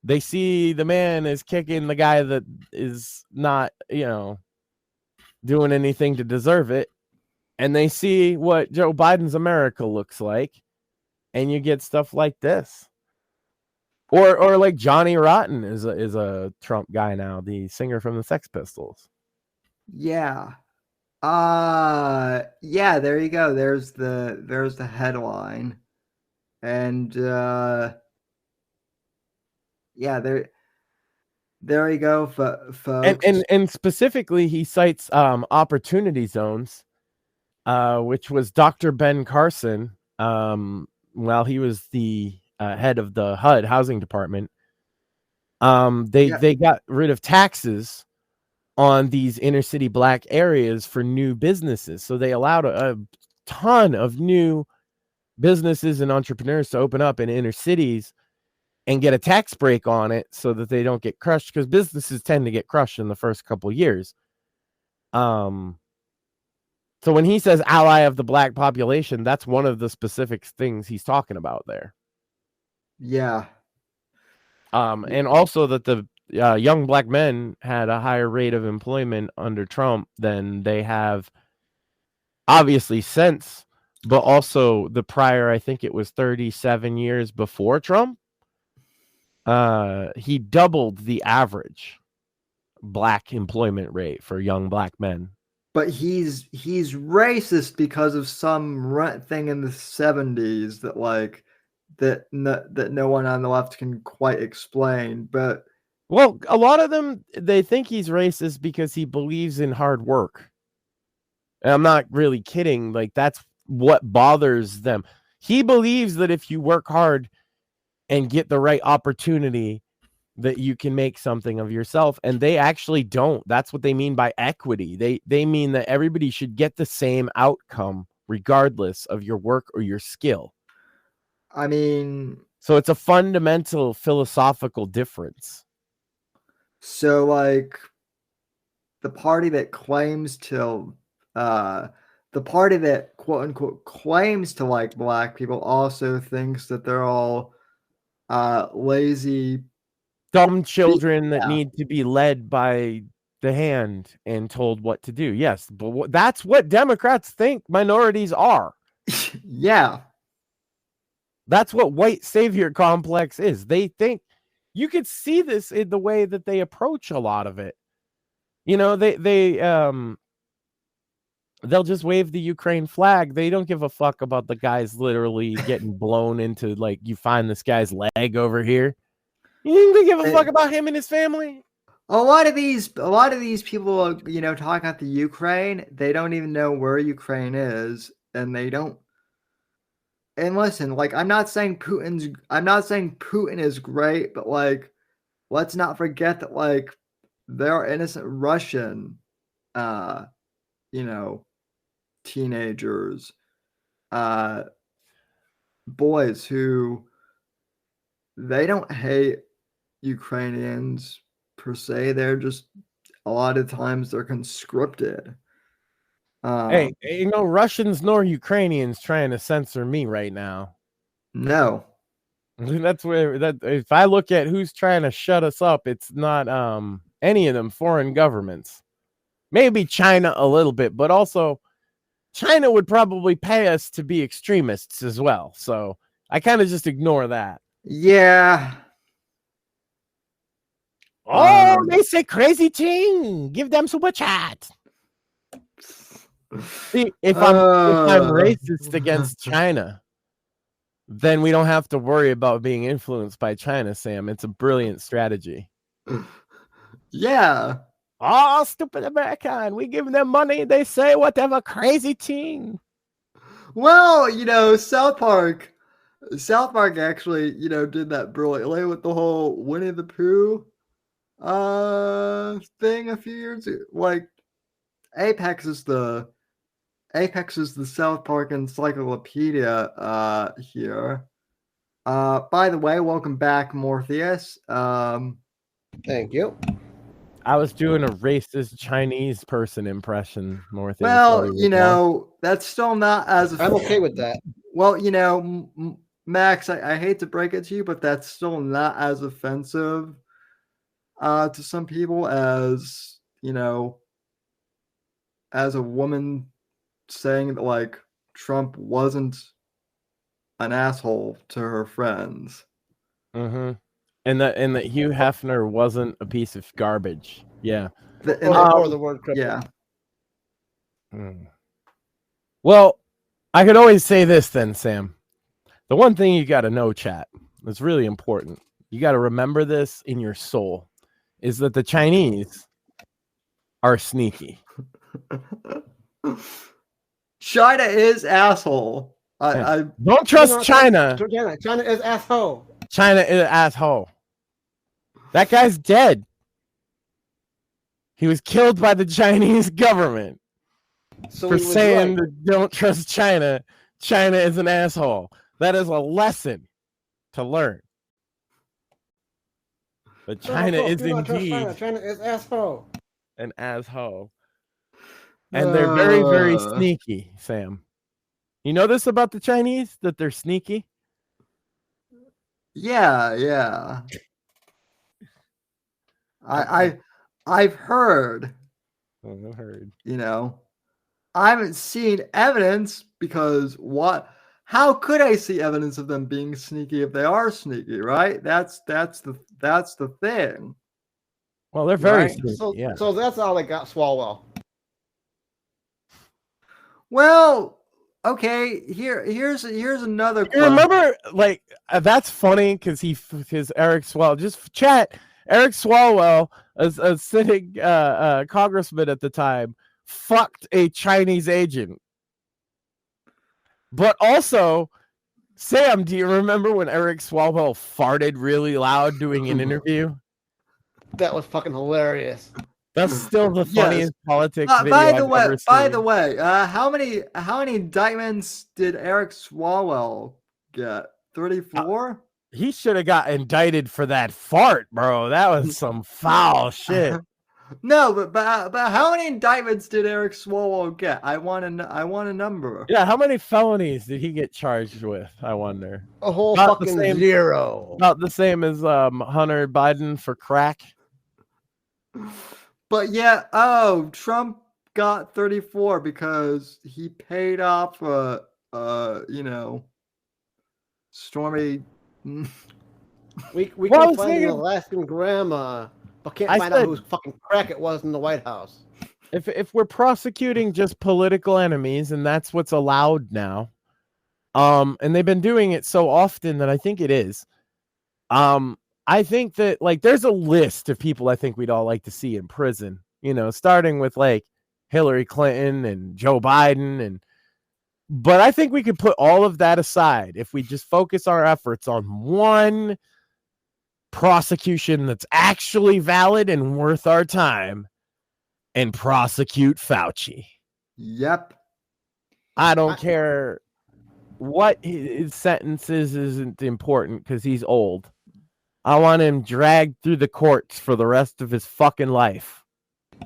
they see the man is kicking the guy that is not, doing anything to deserve it, and they see what Joe Biden's America looks like, and you get stuff like this, or like Johnny Rotten is a Trump guy now, the singer from the Sex Pistols. Yeah. Yeah, there you go. There's the headline, and yeah, there you go, folks. And specifically, he cites opportunity zones, which was Dr. Ben Carson, while he was the head of the HUD housing department. They got rid of taxes on these inner city black areas for new businesses. So they allowed a ton of new businesses and entrepreneurs to open up in inner cities and get a tax break on it so that they don't get crushed, because businesses tend to get crushed in the first couple of years. So when he says ally of the black population, that's one of the specific things he's talking about there. Yeah. And also that the young black men had a higher rate of employment under Trump than they have obviously since, but also the prior, I think it was 37 years before Trump. He doubled the average black employment rate for young black men. But he's racist because of some rent thing in the 70s that no one on the left can quite explain. But well, a lot of them, they think he's racist because he believes in hard work. And I'm not really kidding. Like, that's what bothers them. He believes that if you work hard and get the right opportunity, that you can make something of yourself. And they actually don't. That's what they mean by equity. They mean that everybody should get the same outcome regardless of your work or your skill. I mean, so it's a fundamental philosophical difference. So like the party that claims to the party that quote unquote claims to like black people also thinks that they're all lazy. Dumb children that Yeah. need to be led by the hand and told what to do. Yes, but that's what Democrats think minorities are. Yeah. That's what white savior complex is. They think you could see this in the way that they approach a lot of it. You know, they'll just wave the Ukraine flag. They don't give a fuck about the guys literally getting blown into, like, you find this guy's leg over here. You think they give a fuck about him and his family? A lot of these people, you know, talking about the Ukraine, they don't even know where Ukraine is, and they don't. And listen, like, I'm not saying Putin is great, but like, let's not forget that like there are innocent Russian, you know, teenagers, boys who they don't hate Ukrainians per se. They're just a lot of times they're conscripted. Hey, you know, Russians nor Ukrainians trying to censor me right now. No. That's where that if I look at who's trying to shut us up, it's not any of them foreign governments. Maybe China a little bit, but also China would probably pay us to be extremists as well. So I kind of just ignore that. Yeah. Oh, they say crazy thing. Give them super chat. See, if I'm racist against China, then we don't have to worry about being influenced by China, Sam. It's a brilliant strategy. Yeah. Oh, stupid American. We give them money. They say whatever crazy thing. Well, you know, South Park actually, you know, did that brilliantly with the whole Winnie the Pooh thing a few years ago. Like, Apex is the South Park encyclopedia here. By the way, welcome back, Mortheous. Thank you. I was doing a racist Chinese person impression, Mortheous. Well, you know, that's still not as I'm okay with that. Well, you know, Max, I hate to break it to you, but that's still not as offensive to some people as, you know, as a woman saying that like Trump wasn't an asshole to her friends. Mm-hmm. And that Hugh Hefner wasn't a piece of garbage. Yeah. Or the word cripple. Yeah. Well, I could always say this then, Sam. The one thing you got to know, chat, that's really important. You got to remember this in your soul, is that the Chinese are sneaky. China is asshole. I don't trust China. China is asshole. China is an asshole. That guy's dead. He was killed by the Chinese government for saying that don't trust China. China is an asshole. That is a lesson to learn. But China is indeed China is asshole. An asshole. And they're very, very sneaky, Sam. You know this about the Chinese, that they're sneaky? Yeah. I've heard. Oh, I've heard. You know, I haven't seen evidence because what? How could I see evidence of them being sneaky if they are sneaky? Right? That's the thing. Well, they're very right? sneaky. So that's all they got. Swalwell. Well, okay. Here's another. You remember, like, that's funny because Eric Swalwell, just chat. Eric Swalwell, a sitting congressman at the time, fucked a Chinese agent. But also, Sam, do you remember when Eric Swalwell farted really loud doing an interview? That was fucking hilarious. That's still the funniest politics video by I've ever seen. By the way, how many indictments did Eric Swalwell get? 34? He should have got indicted for that fart, bro. That was some foul shit. No, but how many indictments did Eric Swalwell get? I want a number. Yeah, how many felonies did he get charged with? I wonder. A whole About the fucking same- 0. About the same as Hunter Biden for crack. But yeah, Trump got 34 because he paid off Stormy. We Well, I can was find an thinking- Alaskan grandma, but can't I find out said- whose fucking crack it was in the White House. If we're prosecuting just political enemies, and that's what's allowed now, and they've been doing it so often that I think it is. I think that like there's a list of people I think we'd all like to see in prison, starting with like Hillary Clinton and Joe Biden but I think we could put all of that aside if we just focus our efforts on one prosecution that's actually valid and worth our time and prosecute Fauci. Yep. I don't care what his sentences isn't important because he's old. I want him dragged through the courts for the rest of his fucking life.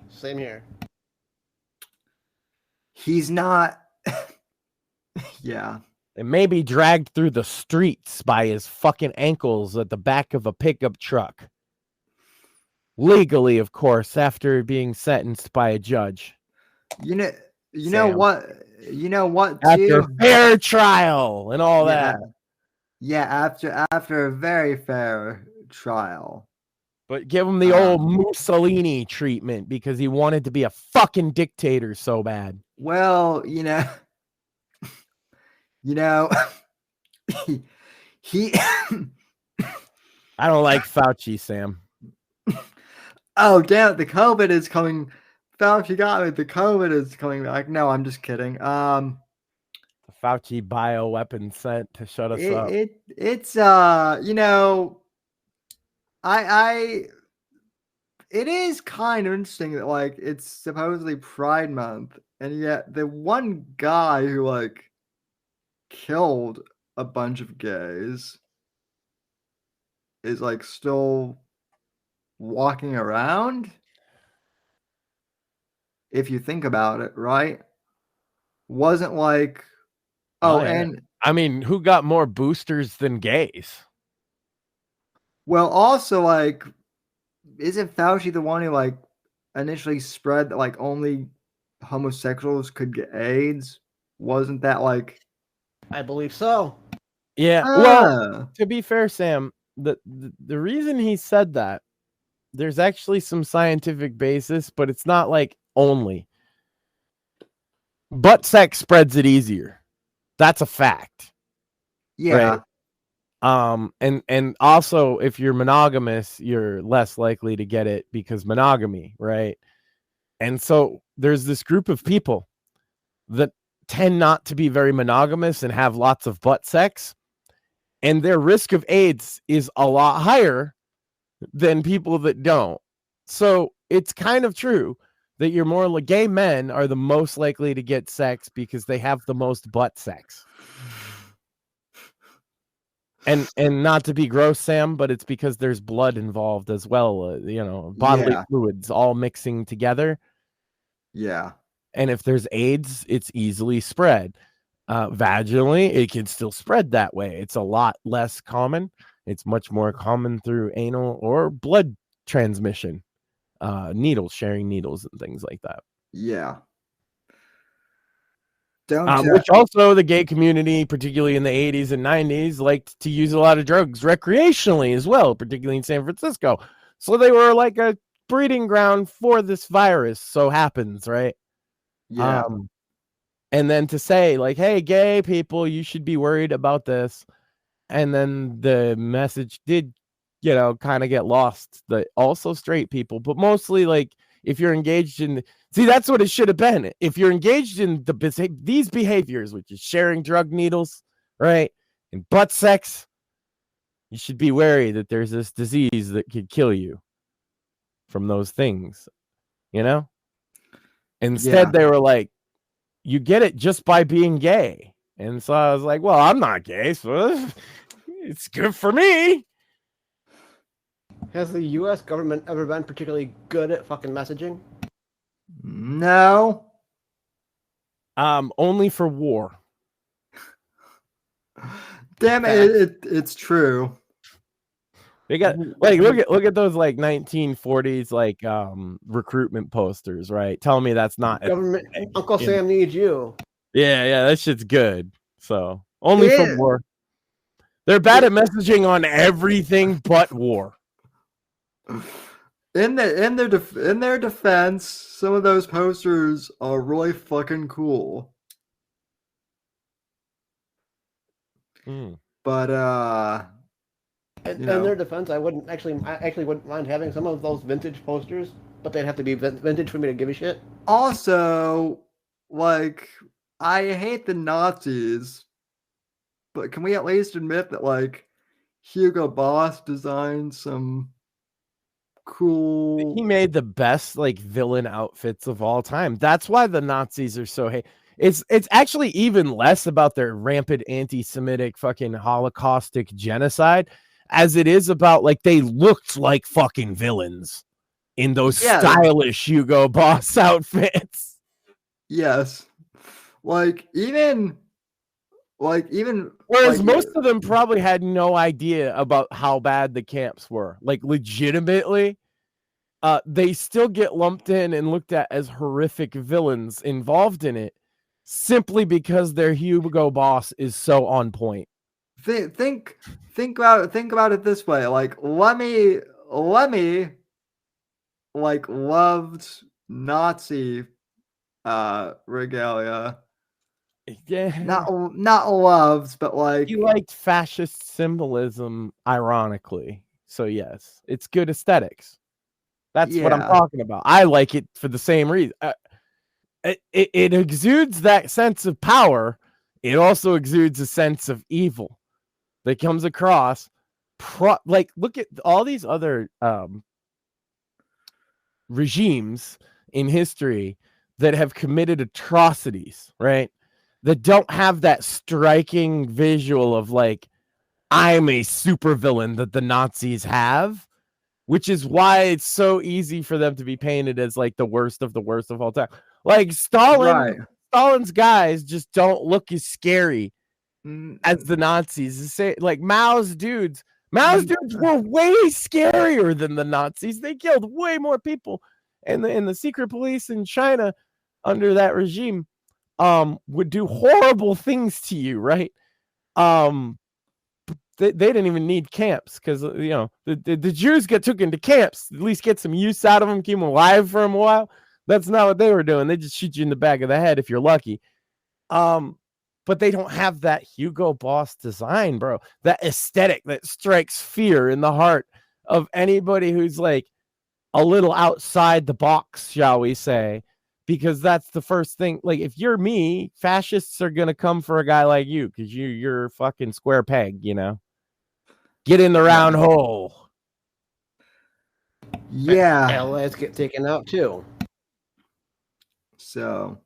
Same here. He's not. Yeah. And maybe dragged through the streets by his fucking ankles at the back of a pickup truck. Legally, of course, after being sentenced by a judge. You know Sam. what? You know what? After Too? fair trial and all that. Yeah, after a very fair trial. But give him the old Mussolini treatment because he wanted to be a fucking dictator so bad. Well, he I don't like Fauci, Sam. Oh, damn, the COVID is coming. Fauci got me. The COVID is coming back. No, I'm just kidding. The Fauci bioweapon sent to shut us up. It's it is kind of interesting that like it's supposedly Pride Month, and yet the one guy who like killed a bunch of gays is like still walking around. If you think about it, right? Wasn't like Oh, yeah. and I mean, who got more boosters than gays? well, also like, isn't Fauci the one who like initially spread that like only homosexuals could get AIDS? Wasn't that like? I believe so. Yeah. Well, to be fair, Sam, the reason he said that, there's actually some scientific basis, but it's not like only. Butt sex spreads it easier. That's a fact. yeah, right? And also if you're monogamous, you're less likely to get it because monogamy, right? And so there's this group of people that tend not to be very monogamous and have lots of butt sex, and their risk of AIDS is a lot higher than people that don't. So it's kind of true that you're more like gay men are the most likely to get sex because they have the most butt sex. And not to be gross, Sam, but it's because there's blood involved as well, bodily fluids all mixing together. yeah, And if there's AIDS, it's easily spread. Vaginally, it can still spread that way. It's a lot less common. It's much more common through anal or blood transmission, needles, sharing needles and things like that. yeah. Don't Which also the gay community, particularly in the 80s and 90s, liked to use a lot of drugs recreationally as well, particularly in San Francisco. So they were like a breeding ground for this virus. So happens, right? yeah, And then to say like, hey, gay people, you should be worried about this. And then the message did, kind of get lost. That also straight people, but mostly like if you're engaged in, see, that's what it should have been. If you're engaged in these behaviors, which is sharing drug needles, right, and butt sex, you should be wary that there's this disease that could kill you from those things, Instead, they were like, you get it just by being gay. And so I was like, well, I'm not gay, so it's good for me. Has the U.S. government ever been particularly good at fucking messaging? No. Only for war. Damn it, it's true. They got like look at those like 1940s like recruitment posters, right? Tell me that's not Government. Uncle Sam needs you. Yeah, that shit's good. So only for Yeah. war. They're bad at messaging on everything but war. In their defense, some of those posters are really fucking cool. But In their defense, I actually wouldn't mind having some of those vintage posters, but they'd have to be vintage for me to give a shit. also, like, I hate the Nazis, but can we at least admit that, like, Hugo Boss designed some cool... He made the best like villain outfits of all time. That's why the Nazis are so hate. It's actually even less about their rampant anti-Semitic fucking holocaustic genocide as it is about like they looked like fucking villains in those stylish Hugo Boss outfits. Yes. Whereas most of them probably had no idea about how bad the camps were. Like legitimately, they still get lumped in and looked at as horrific villains involved in it simply because their Hugo Boss is so on point. Think about it this way. Like Lemmy like loved Nazi regalia. Yeah. Not loved, but like he liked fascist symbolism, ironically. So yes, it's good aesthetics. That's what I'm talking about. I like it for the same reason. It exudes that sense of power. It also exudes a sense of evil that comes across. Like, look at all these other regimes in history that have committed atrocities, right? That don't have that striking visual of like, I'm a supervillain that the Nazis have, which is why it's so easy for them to be painted as like the worst of all time. Like Stalin's guys just don't look as scary as the Nazis. Say like Mao's dudes were way scarier than the Nazis. They killed way more people, and the secret police in China under that regime would do horrible things to you, right? They didn't even need camps because the Jews get took into camps, at least get some use out of them, keep them alive for a while. That's not what they were doing. They just shoot you in the back of the head if you're lucky. But they don't have that Hugo Boss design, bro. That aesthetic that strikes fear in the heart of anybody who's like a little outside the box, shall we say? Because that's the first thing. Like, if you're me, fascists are gonna come for a guy like you because you're a fucking square peg, you know. Get in the round hole. Yeah. Allies get taken out too. So,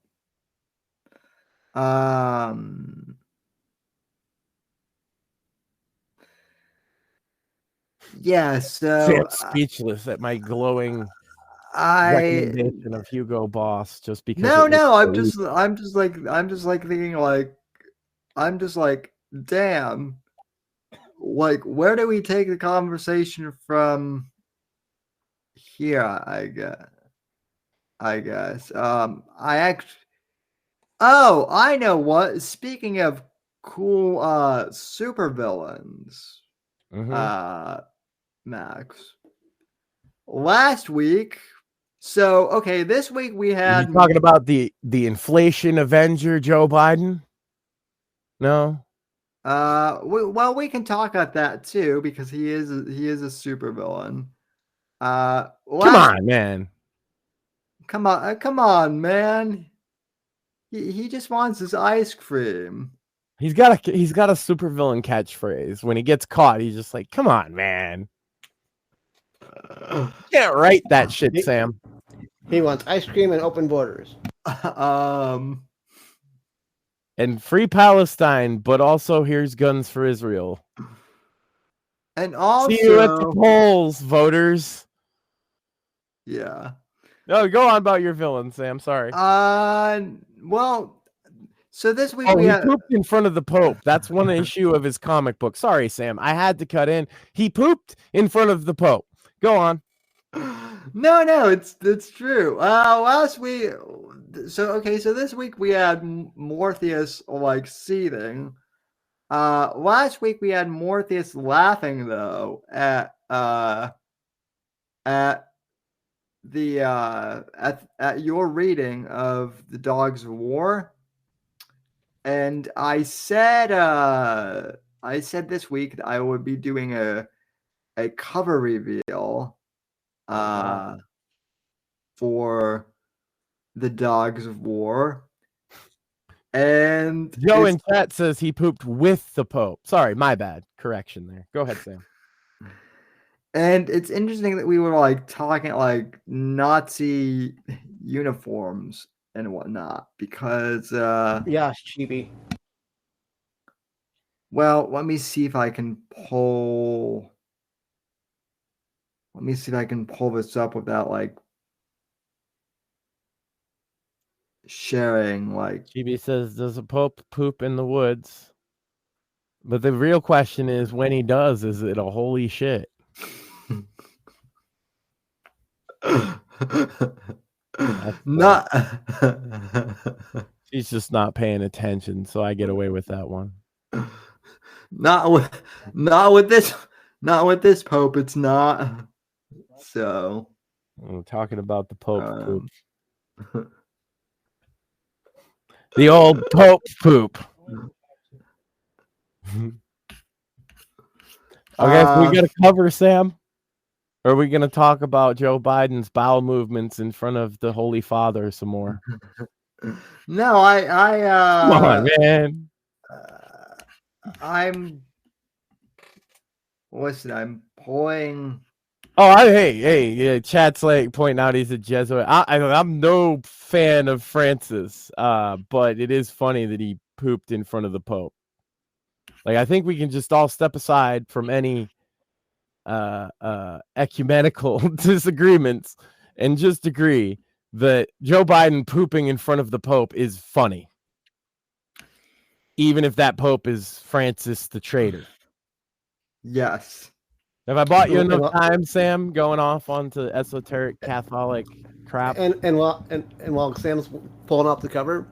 yeah. So I'm speechless at my glowing recommendation of Hugo Boss just because. I'm just like, damn. Like, where do we take the conversation from here? I guess. I know what. Speaking of cool supervillains, Max. Last week, this week we had. Are you talking about the inflation Avenger Joe Biden? No. Well, we can talk about that too because he is a supervillain. Come on, man. Come on, man. He just wants his ice cream. He's got a supervillain catchphrase. When he gets caught, he's just like, "Come on, man." You can't write that shit, Sam. He wants ice cream and open borders. And free Palestine, but also here's guns for Israel. And also, See you at the polls, voters. yeah. No, go on about your villain, Sam. Sorry. Well, so this week Oh, we he had. pooped in front of the Pope. That's one issue of his comic book. Sorry, Sam. I had to cut in. He pooped in front of the Pope. Go on. No, it's true. Last week, so this week we had Mortheous like seething. Last week we had Mortheous laughing though at the at your reading of the Dogs of War, and I said this week that I would be doing a cover reveal for the Dogs of War. And Joe in chat says he pooped with the Pope. Sorry, my bad. Correction there. Go ahead, Sam. And it's interesting that we were like talking like Nazi uniforms and whatnot because Yeah, Chibi. well, let me see if I can pull this up without like sharing like GB says, does a Pope poop in the woods? But the real question is, when he does, is it a holy shit? not He's just not paying attention, so I get away with that one. not with this Pope, it's not. So I'm talking about the Pope poop. poop. The old Pope poop. Okay, so we got to cover, Sam. Or are we going to talk about Joe Biden's bowel movements in front of the Holy Father some more? No, I Come on, man. I'm pulling. Oh, hey, chat's like pointing out he's a Jesuit. I'm no fan of Francis, but it is funny that he pooped in front of the Pope. Like, I think we can just all step aside from any ecumenical disagreements and just agree that Joe Biden pooping in front of the Pope is funny, even if that Pope is Francis the traitor. Yes. Have I bought you enough time, Sam, going off onto esoteric Catholic crap? And while Sam's pulling up the cover,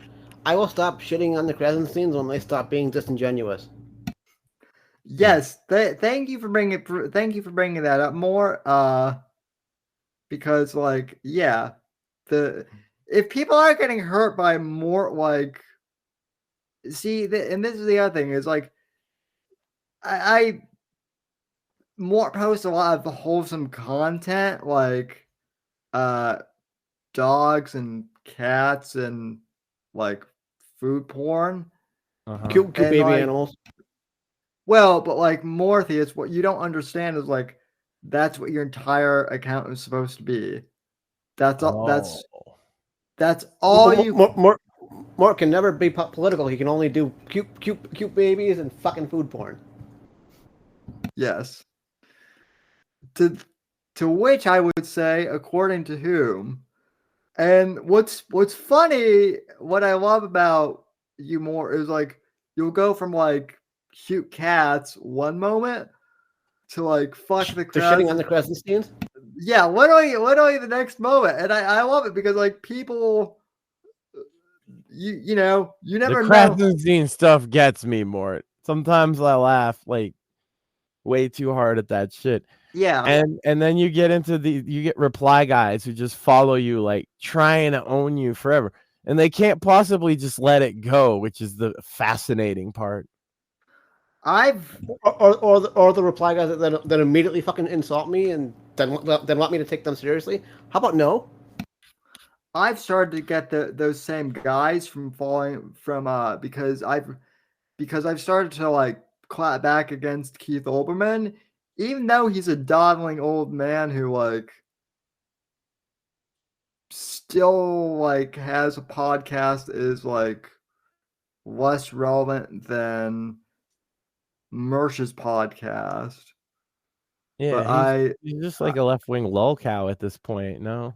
I will stop shitting on the Krasensteins when they stop being disingenuous. Yes. Thank you for bringing that up more. Because like yeah, if people are getting hurt by more like, see, and this is the other thing is like, I more post a lot of wholesome content like dogs and cats and like food porn. Cute baby like, animals. Well, but like Mortheous, what you don't understand is like that's what your entire account is supposed to be. That's all. That's all you. Mort can never be political. He can only do cute babies and fucking food porn. Yes. To which I would say, according to whom, and what's funny, what I love about you more is like you'll go from like cute cats one moment to like fuck the shitting on the Krasensteins. Yeah, literally the next moment, and I love it because like people, you know, you never the know. Krasenstein stuff gets me more. Sometimes I laugh like way too hard at that shit. Yeah, and then you get reply guys who just follow you, like trying to own you forever, and they can't possibly just let it go, which is the fascinating part. Or the reply guys that immediately fucking insult me and then want me to take them seriously. How about no? I've started to get those same guys from falling from because I've started to like clap back against Keith Olbermann, even though he's a dawdling old man who like still like has a podcast that is like less relevant than Mersh's podcast. Yeah, But he's just like a left wing lolcow at this point. No,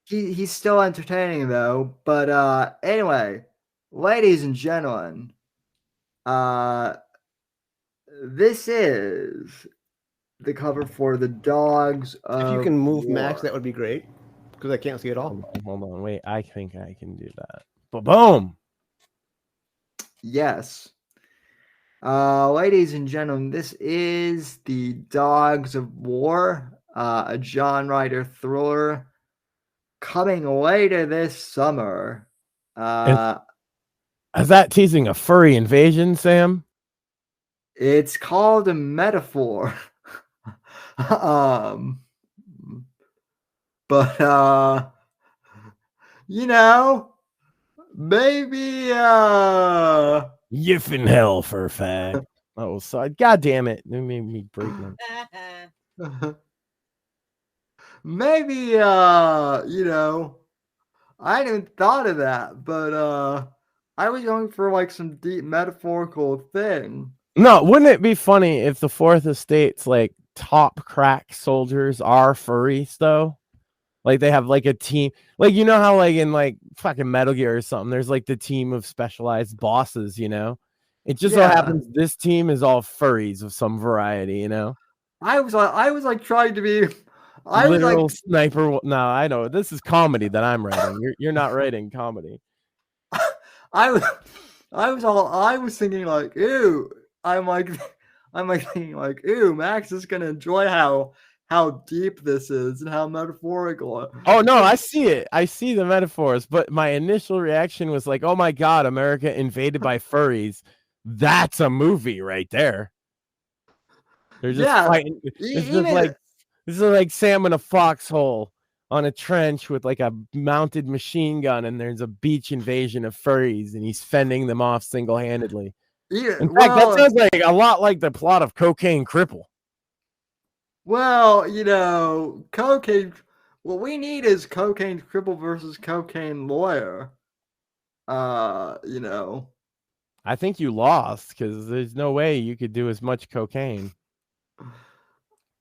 he's still entertaining though. But anyway, ladies and gentlemen, uh, this is the cover for the Dogs If you of can move War. Max, that would be great because I can't see it all. hold on, wait. I think I can do that. But boom. Yes. Ladies and gentlemen, this is the Dogs of War, a John Ryder thriller coming later this summer. Is that teasing a furry invasion, Sam? It's called a metaphor. But you know, maybe Yiffin hell for a fag. Oh, so God damn it. It made me break my. maybe you know, I hadn't even thought of that, but I was going for like some deep metaphorical thing. No, wouldn't it be funny if the Fourth Estate's like top crack soldiers are furries though? Like they have like a team, like you know how like in like fucking Metal Gear or something, there's like the team of specialized bosses, you know? It just so Yeah. happens this team is all furries of some variety, you know? I was like trying to be. I was Literal like, sniper. No, I know this is comedy that I'm writing. You're not writing comedy. I was thinking like, ew. I'm like thinking like, ew. Max is gonna enjoy how deep this is and how metaphorical. Oh no, I see it. I see the metaphors, but my initial reaction was like, "Oh my god, America invaded by furries." That's a movie right there. They're just fighting. It's just like this is like Sam in a foxhole on a trench with like a mounted machine gun, and there's a beach invasion of furries, and he's fending them off single-handedly. In fact, that sounds like a lot like the plot of Cocaine Cripple. Well, you know, cocaine. What we need is Cocaine Cripple versus Cocaine Lawyer. You know. I think you lost because there's no way you could do as much cocaine.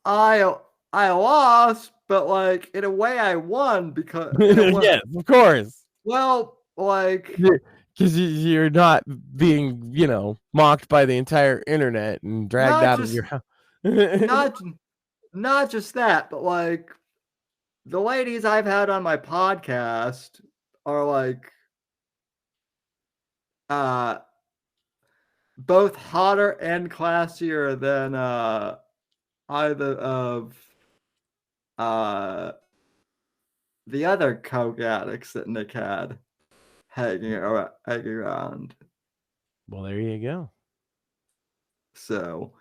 I lost, but like in a way I won because yes, of course. Well, like because you're not being, you know, mocked by the entire internet and dragged out of your house. not just that, but like the ladies I've had on my podcast are like both hotter and classier than either of the other coke addicts that Nick had hanging around. Well, there you go. So,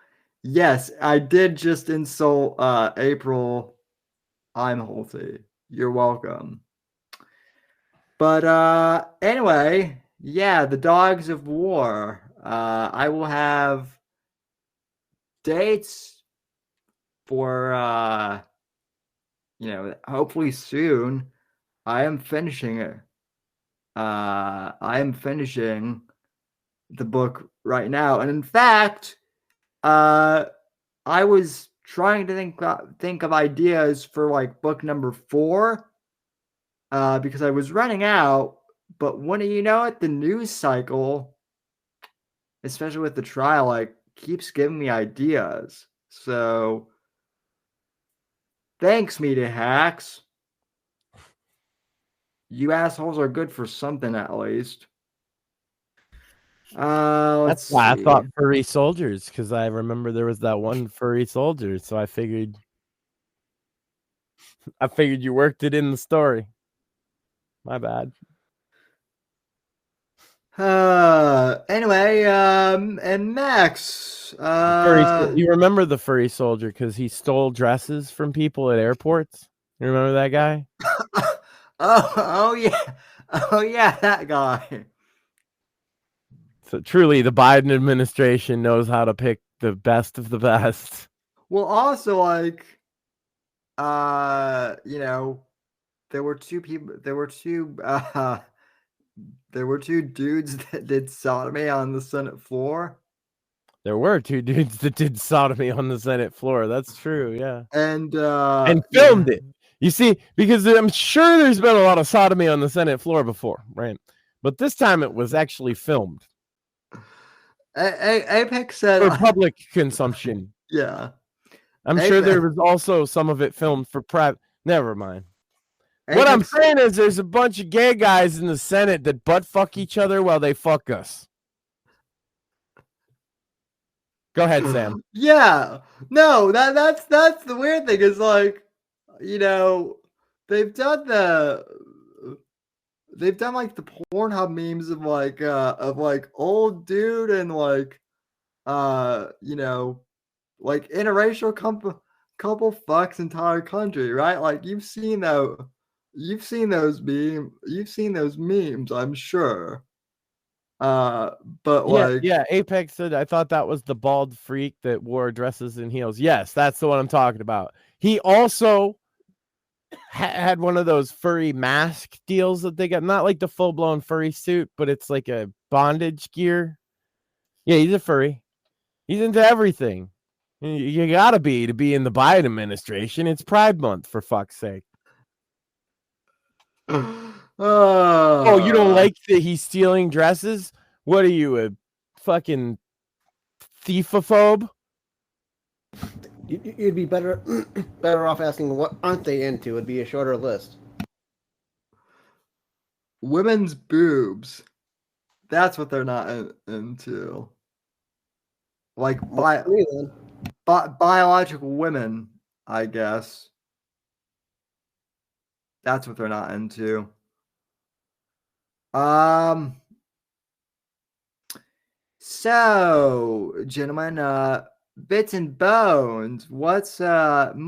yes, I did just insult April. I'm Holty. You're welcome. But anyway, yeah, the Dogs of War. I will have dates for you know, hopefully soon. I am finishing it. I am finishing the book right now, and in fact, I was trying to think of ideas for like book number 4, because I was running out. But when you know it, the news cycle, especially with the trial, like keeps giving me ideas. So, thanks, Media Hacks. You assholes are good for something at least. That's why I thought furry soldiers, because I remember there was that one furry soldier, so I figured you worked it in the story. My bad. Anyway, and Max, you remember the furry soldier because he stole dresses from people at airports? You remember that guy? oh yeah, that guy. So truly, the Biden administration knows how to pick the best of the best. Well, also like, you know, there were two dudes that did sodomy on the Senate floor. There were two dudes that did sodomy on the Senate floor. That's true, yeah. And Filmed it. You see, because I'm sure there's been a lot of sodomy on the Senate floor before, right? But this time it was actually filmed Apex said, for public consumption. yeah. I'm sure there was also some of it filmed for private. Never mind. What I'm Apex- saying is there's a bunch of gay guys in the Senate that butt fuck each other while they fuck us. Go ahead, Sam. Yeah. No, that's the weird thing is like, you know, they've done like the Pornhub memes of like old dude and like you know, like interracial couple fucks entire country, right? Like you've seen those memes, I'm sure. But like yeah, Apex said I thought that was the bald freak that wore dresses and heels. Yes, that's the one I'm talking about. He also had one of those furry mask deals that they got, not like the full-blown furry suit, but it's like a bondage gear. Yeah, he's a furry. He's into everything. You gotta be to be in the Biden administration. It's Pride Month, for fuck's sake. Oh, you don't like that he's stealing dresses? What are you, a fucking thiefophobe? You'd be better off asking what aren't they into. It'd be a shorter list. women's boobs. That's what they're not into. Like biological women, I guess. That's what they're not into. So, gentlemen, bits and bones. What's going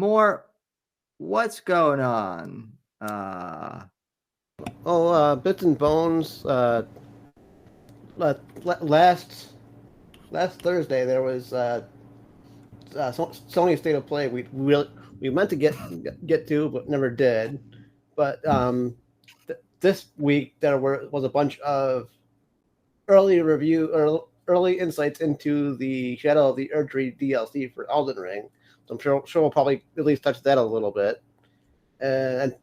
on? Bits and bones. Last Thursday there was Sony State of Play. We meant to get to, but never did. But this week there was a bunch of early insights into the Shadow of the Erdtree DLC for Elden Ring. So I'm sure we'll probably at least touch that a little bit. And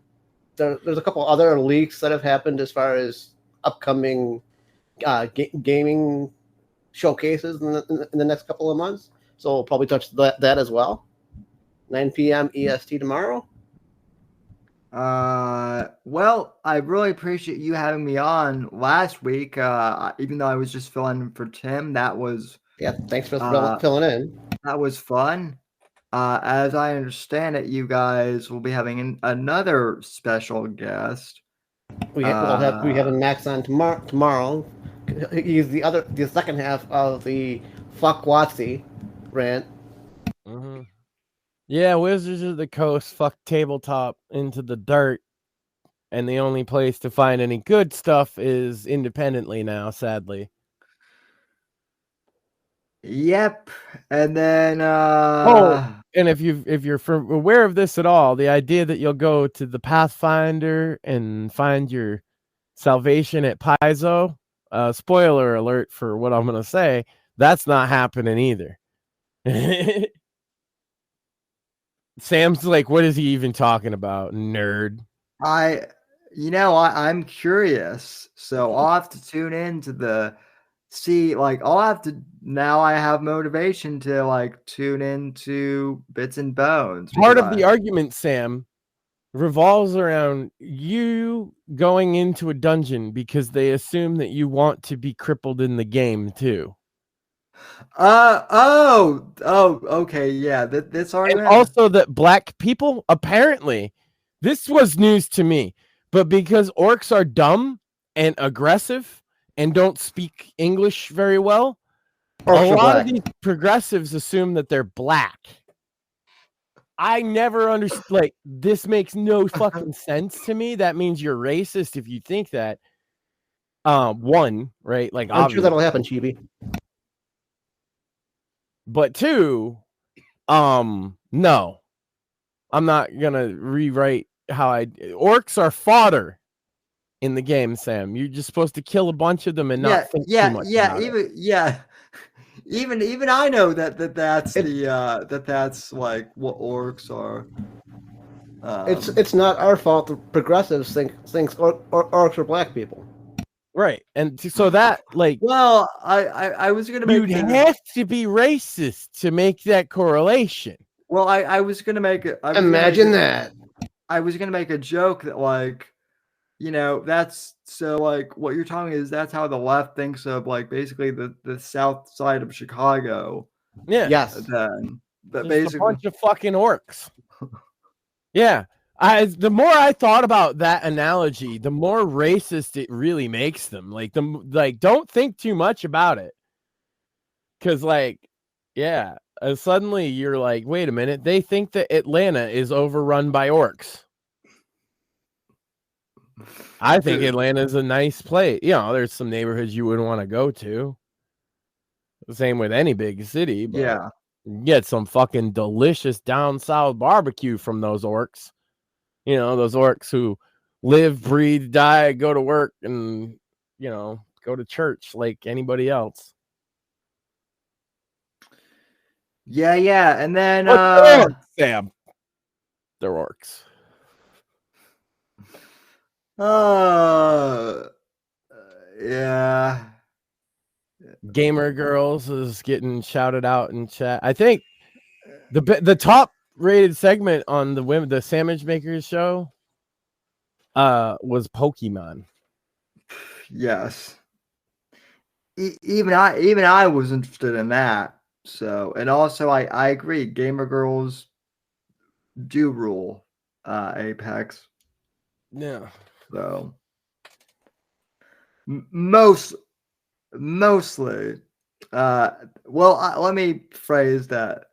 there's a couple other leaks that have happened as far as upcoming gaming showcases in the next couple of months. So we'll probably touch that as well. 9 p.m. EST tomorrow. Well, I really appreciate you having me on last week. Even though I was just filling in for Tim, Thanks for filling in. That was fun. As I understand it, you guys will be having another special guest. We have Max on tomorrow. He's the second half of the fuck Watsy rant. Mm-hmm. Yeah, Wizards of the Coast fuck tabletop into the dirt, and the only place to find any good stuff is independently now, sadly. Yep. And then and if you're aware of this at all, the idea that you'll go to the Pathfinder and find your salvation at Paizo, spoiler alert for what I'm gonna say, that's not happening either. Sam's like, what is he even talking about, nerd? I'm curious, so I'll have to tune in to I have motivation to tune into Bits and Bones. Part of the argument, Sam, revolves around you going into a dungeon because they assume that you want to be crippled in the game too. Okay, yeah. This argument. And also that black people, apparently, this was news to me, but because orcs are dumb and aggressive and don't speak English very well, a lot of these progressives assume that they're black. I never understood. Like, this makes no fucking sense to me. That means you're racist if you think that. One, right? Like, I'm sure that'll happen, Chibi. But two, no, I'm not gonna rewrite orcs are fodder in the game, Sam. You're just supposed to kill a bunch of them and not think too much about it. even I know that's that's like what orcs are. It's not our fault. The progressives thinks orcs are black people. Right. And so that, like, Well, I was gonna make you'd have to be racist to make that correlation. well I was gonna make it. Imagine that. I was gonna make a joke that like, that's so like what you're talking is that's how the left thinks of like basically the south side of Chicago. Yeah. Yes. Then that Just a basically bunch of fucking orcs. Yeah. The more I thought about that analogy, the more racist it really makes them. Like don't think too much about it. Cause like, yeah, suddenly you're like, wait a minute, they think that Atlanta is overrun by orcs. I think Atlanta's a nice place. There's some neighborhoods you wouldn't want to go to. The same with any big city, but yeah. you get some fucking delicious down south barbecue from those orcs. Those orcs who live, breathe, die, go to work, and go to church like anybody else. Yeah, and then Sam, they're orcs. Yeah. Gamer Girls is getting shouted out in chat. I think the top rated segment on the Sandwich Makers show was Pokemon. Yes. Even I was interested in that. So, and also I agree, gamer girls do rule Apex. Yeah. So mostly let me phrase that.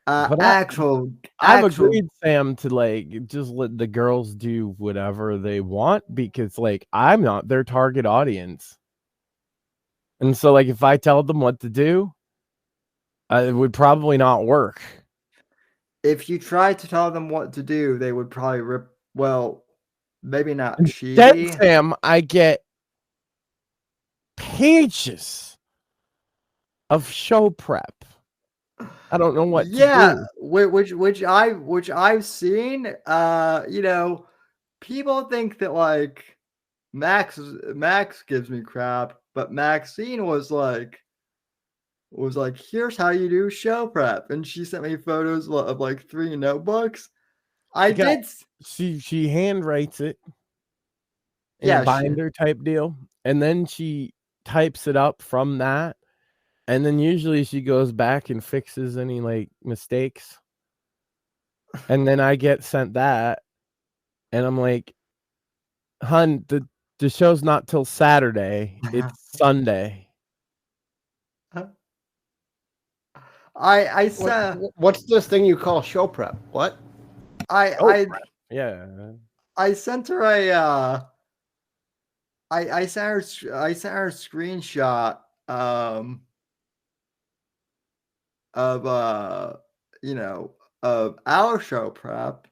I've agreed, Sam, to like just let the girls do whatever they want because like I'm not their target audience. And so like if I tell them what to do, it would probably not work. If you tried to tell them what to do, they would probably maybe not Instead, Sam, I get pages of show prep. I don't know what to do. which I've seen. People think that like Max gives me crap, but Maxine was like, here's how you do show prep, and she sent me photos of like 3 notebooks. She hand writes it in a binder type deal, and then she types it up from that. And then usually she goes back and fixes any like mistakes. And then I get sent that. And I'm like, hun, the show's not till Saturday. It's Sunday. I said, what's this thing you call show prep? What? I sent her a I sent her a screenshot of of our show prep.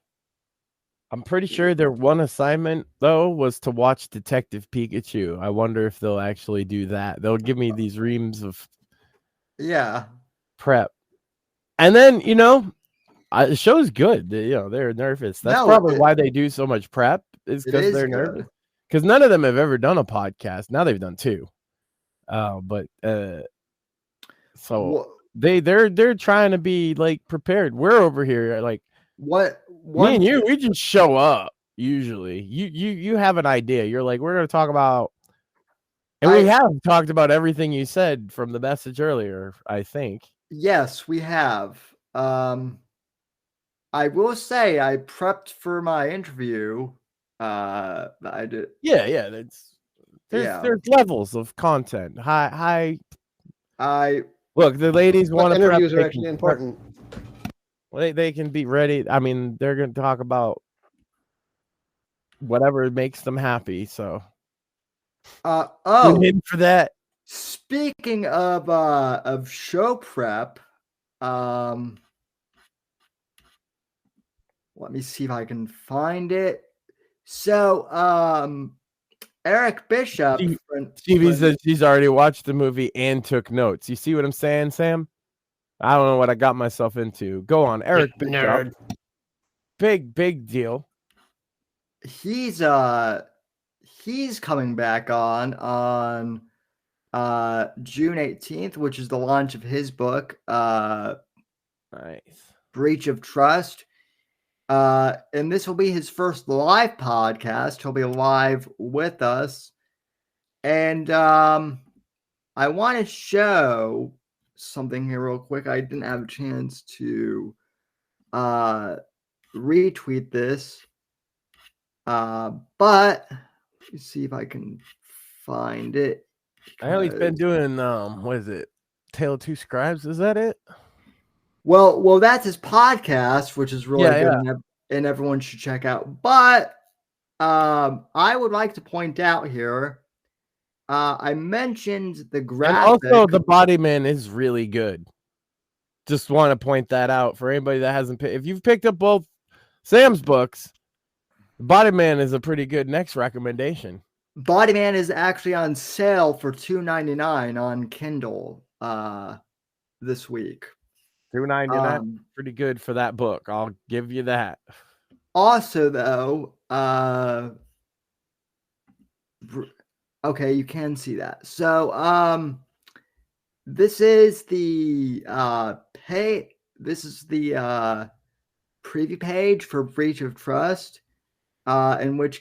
I'm pretty sure their one assignment though was to watch Detective Pikachu. I wonder if they'll actually do that. They'll give me these reams of prep. And then, the show's good. They're nervous. That's probably why they do so much prep is because they're nervous. Because none of them have ever done a podcast. Now they've done 2. So they're trying to be like prepared. We're over here like me and you, we just show up usually. You have an idea. You're like, we're gonna talk about, and we have talked about everything you said from the message earlier, I think. Yes, we have. I will say I prepped for my interview. I did. Yeah. There's levels of content. High. Look, the ladies want to interviews are actually important. Well, they can be ready. I mean, they're going to talk about whatever makes them happy. So, in for that. Speaking of show prep, let me see if I can find it. So, Eric Bishop. Stevie says she's already watched the movie and took notes. You see what I'm saying, Sam? I don't know what I got myself into. Go on, Eric Bishop. Nerd. Big deal. He's coming back on June 18th, which is the launch of his book, Nice. Breach of Trust. And this will be his first live podcast. He'll be live with us. And I want to show something here real quick. I didn't have a chance to retweet this. But let me see if I can find it. I know he's been doing what is it? Tale of Two Scribes, is that it? Well, that's his podcast, which is really good, Yeah. and everyone should check out. But I would like to point out here, I mentioned the graphic. And also, The Body Man is really good. Just want to point that out for anybody that hasn't picked. If you've picked up both Sam's books, The Body Man is a pretty good next recommendation. Body Man is actually on sale for $2.99 on Kindle this week. $2.99, pretty good for that book. I'll give you that. Also, though, okay, you can see that. So, this is the This is the preview page for Breach of Trust, in which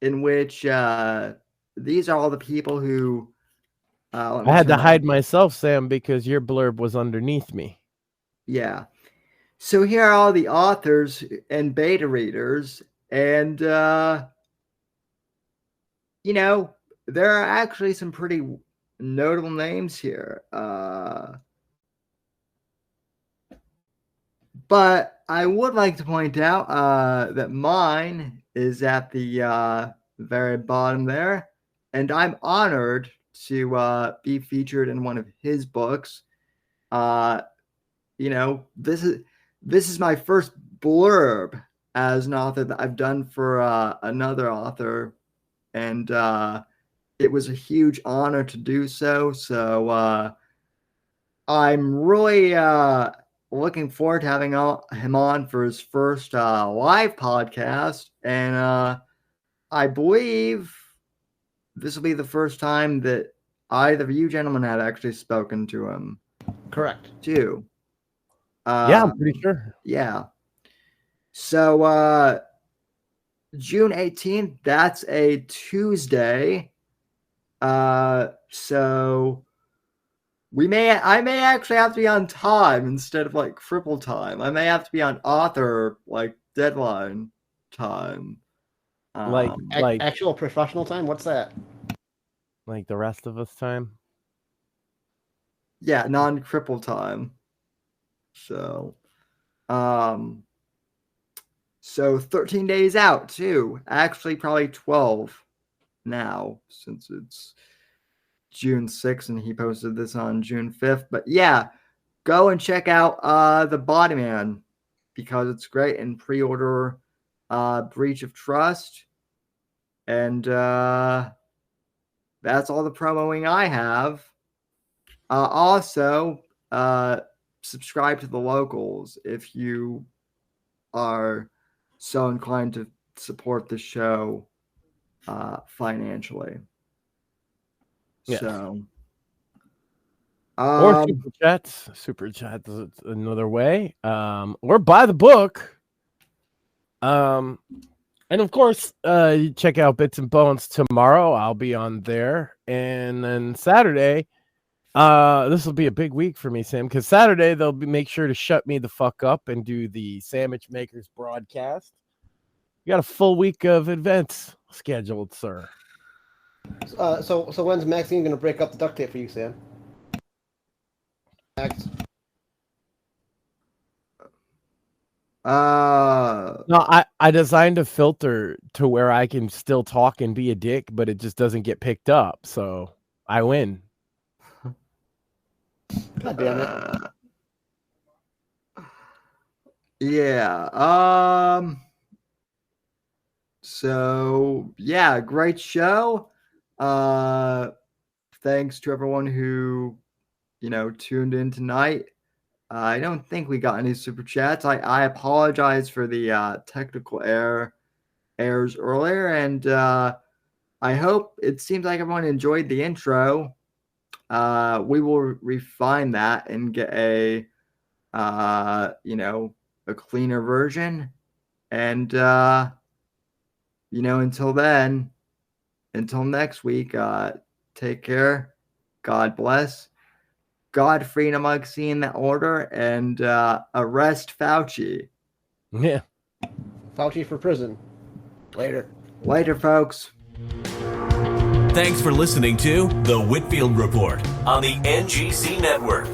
these are all the people who. I had to hide myself, Sam, because your blurb was underneath me. Yeah. So here are all the authors and beta readers, and there are actually some pretty notable names here. But I would like to point out that mine is at the very bottom there, and I'm honored to be featured in one of his books. This is my first blurb as an author that I've done for another author, and it was a huge honor to do so. So I'm really looking forward to having him on for his first live podcast, and I believe this will be the first time that either of you gentlemen have actually spoken to him. Correct. Too. Yeah, I'm pretty sure. Yeah. So June 18th, that's a Tuesday. So I may actually have to be on time instead of like cripple time. I may have to be on author like deadline time. Like Actual professional time? What's that? Like the rest of us time? Yeah, non-cripple time. So 13 days out too. Actually, probably 12 now, since it's June 6th and he posted this on June 5th. But yeah, go and check out The Body Man because it's great, and pre-order Breach of Trust. And that's all the promoing I have. Also, subscribe to the locals if you are so inclined to support the show financially. Yes. So, or super chats is another way. Or buy the book. And of course, you check out Bits and Bones tomorrow. I'll be on there, and then Saturday. This will be a big week for me, Sam, because Saturday they'll make sure to shut me the fuck up and do the Sandwich Makers broadcast. You got a full week of events scheduled, sir. So when's Maxine going to break up the duct tape for you, Sam? Max? No, I designed a filter to where I can still talk and be a dick, but it just doesn't get picked up, so I win. God damn it. Yeah. So yeah, great show. Thanks to everyone who, tuned in tonight. I don't think we got any super chats. I apologize for the technical errors earlier, and I hope it seems like everyone enjoyed the intro. We will refine that and get a cleaner version. And until then, until next week, take care. God bless. God, freedom, Alexi in that order, and arrest Fauci. Yeah. Fauci for prison. Later. Later, folks. Thanks for listening to The Whitfield Report on the NGC Network.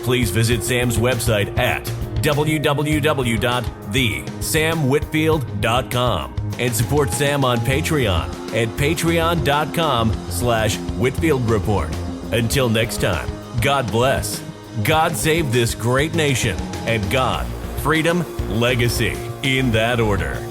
Please visit Sam's website at www.thesamwhitfield.com and support Sam on Patreon at patreon.com/Whitfield Report. Until next time, God bless, God save this great nation, and God, freedom, legacy, in that order.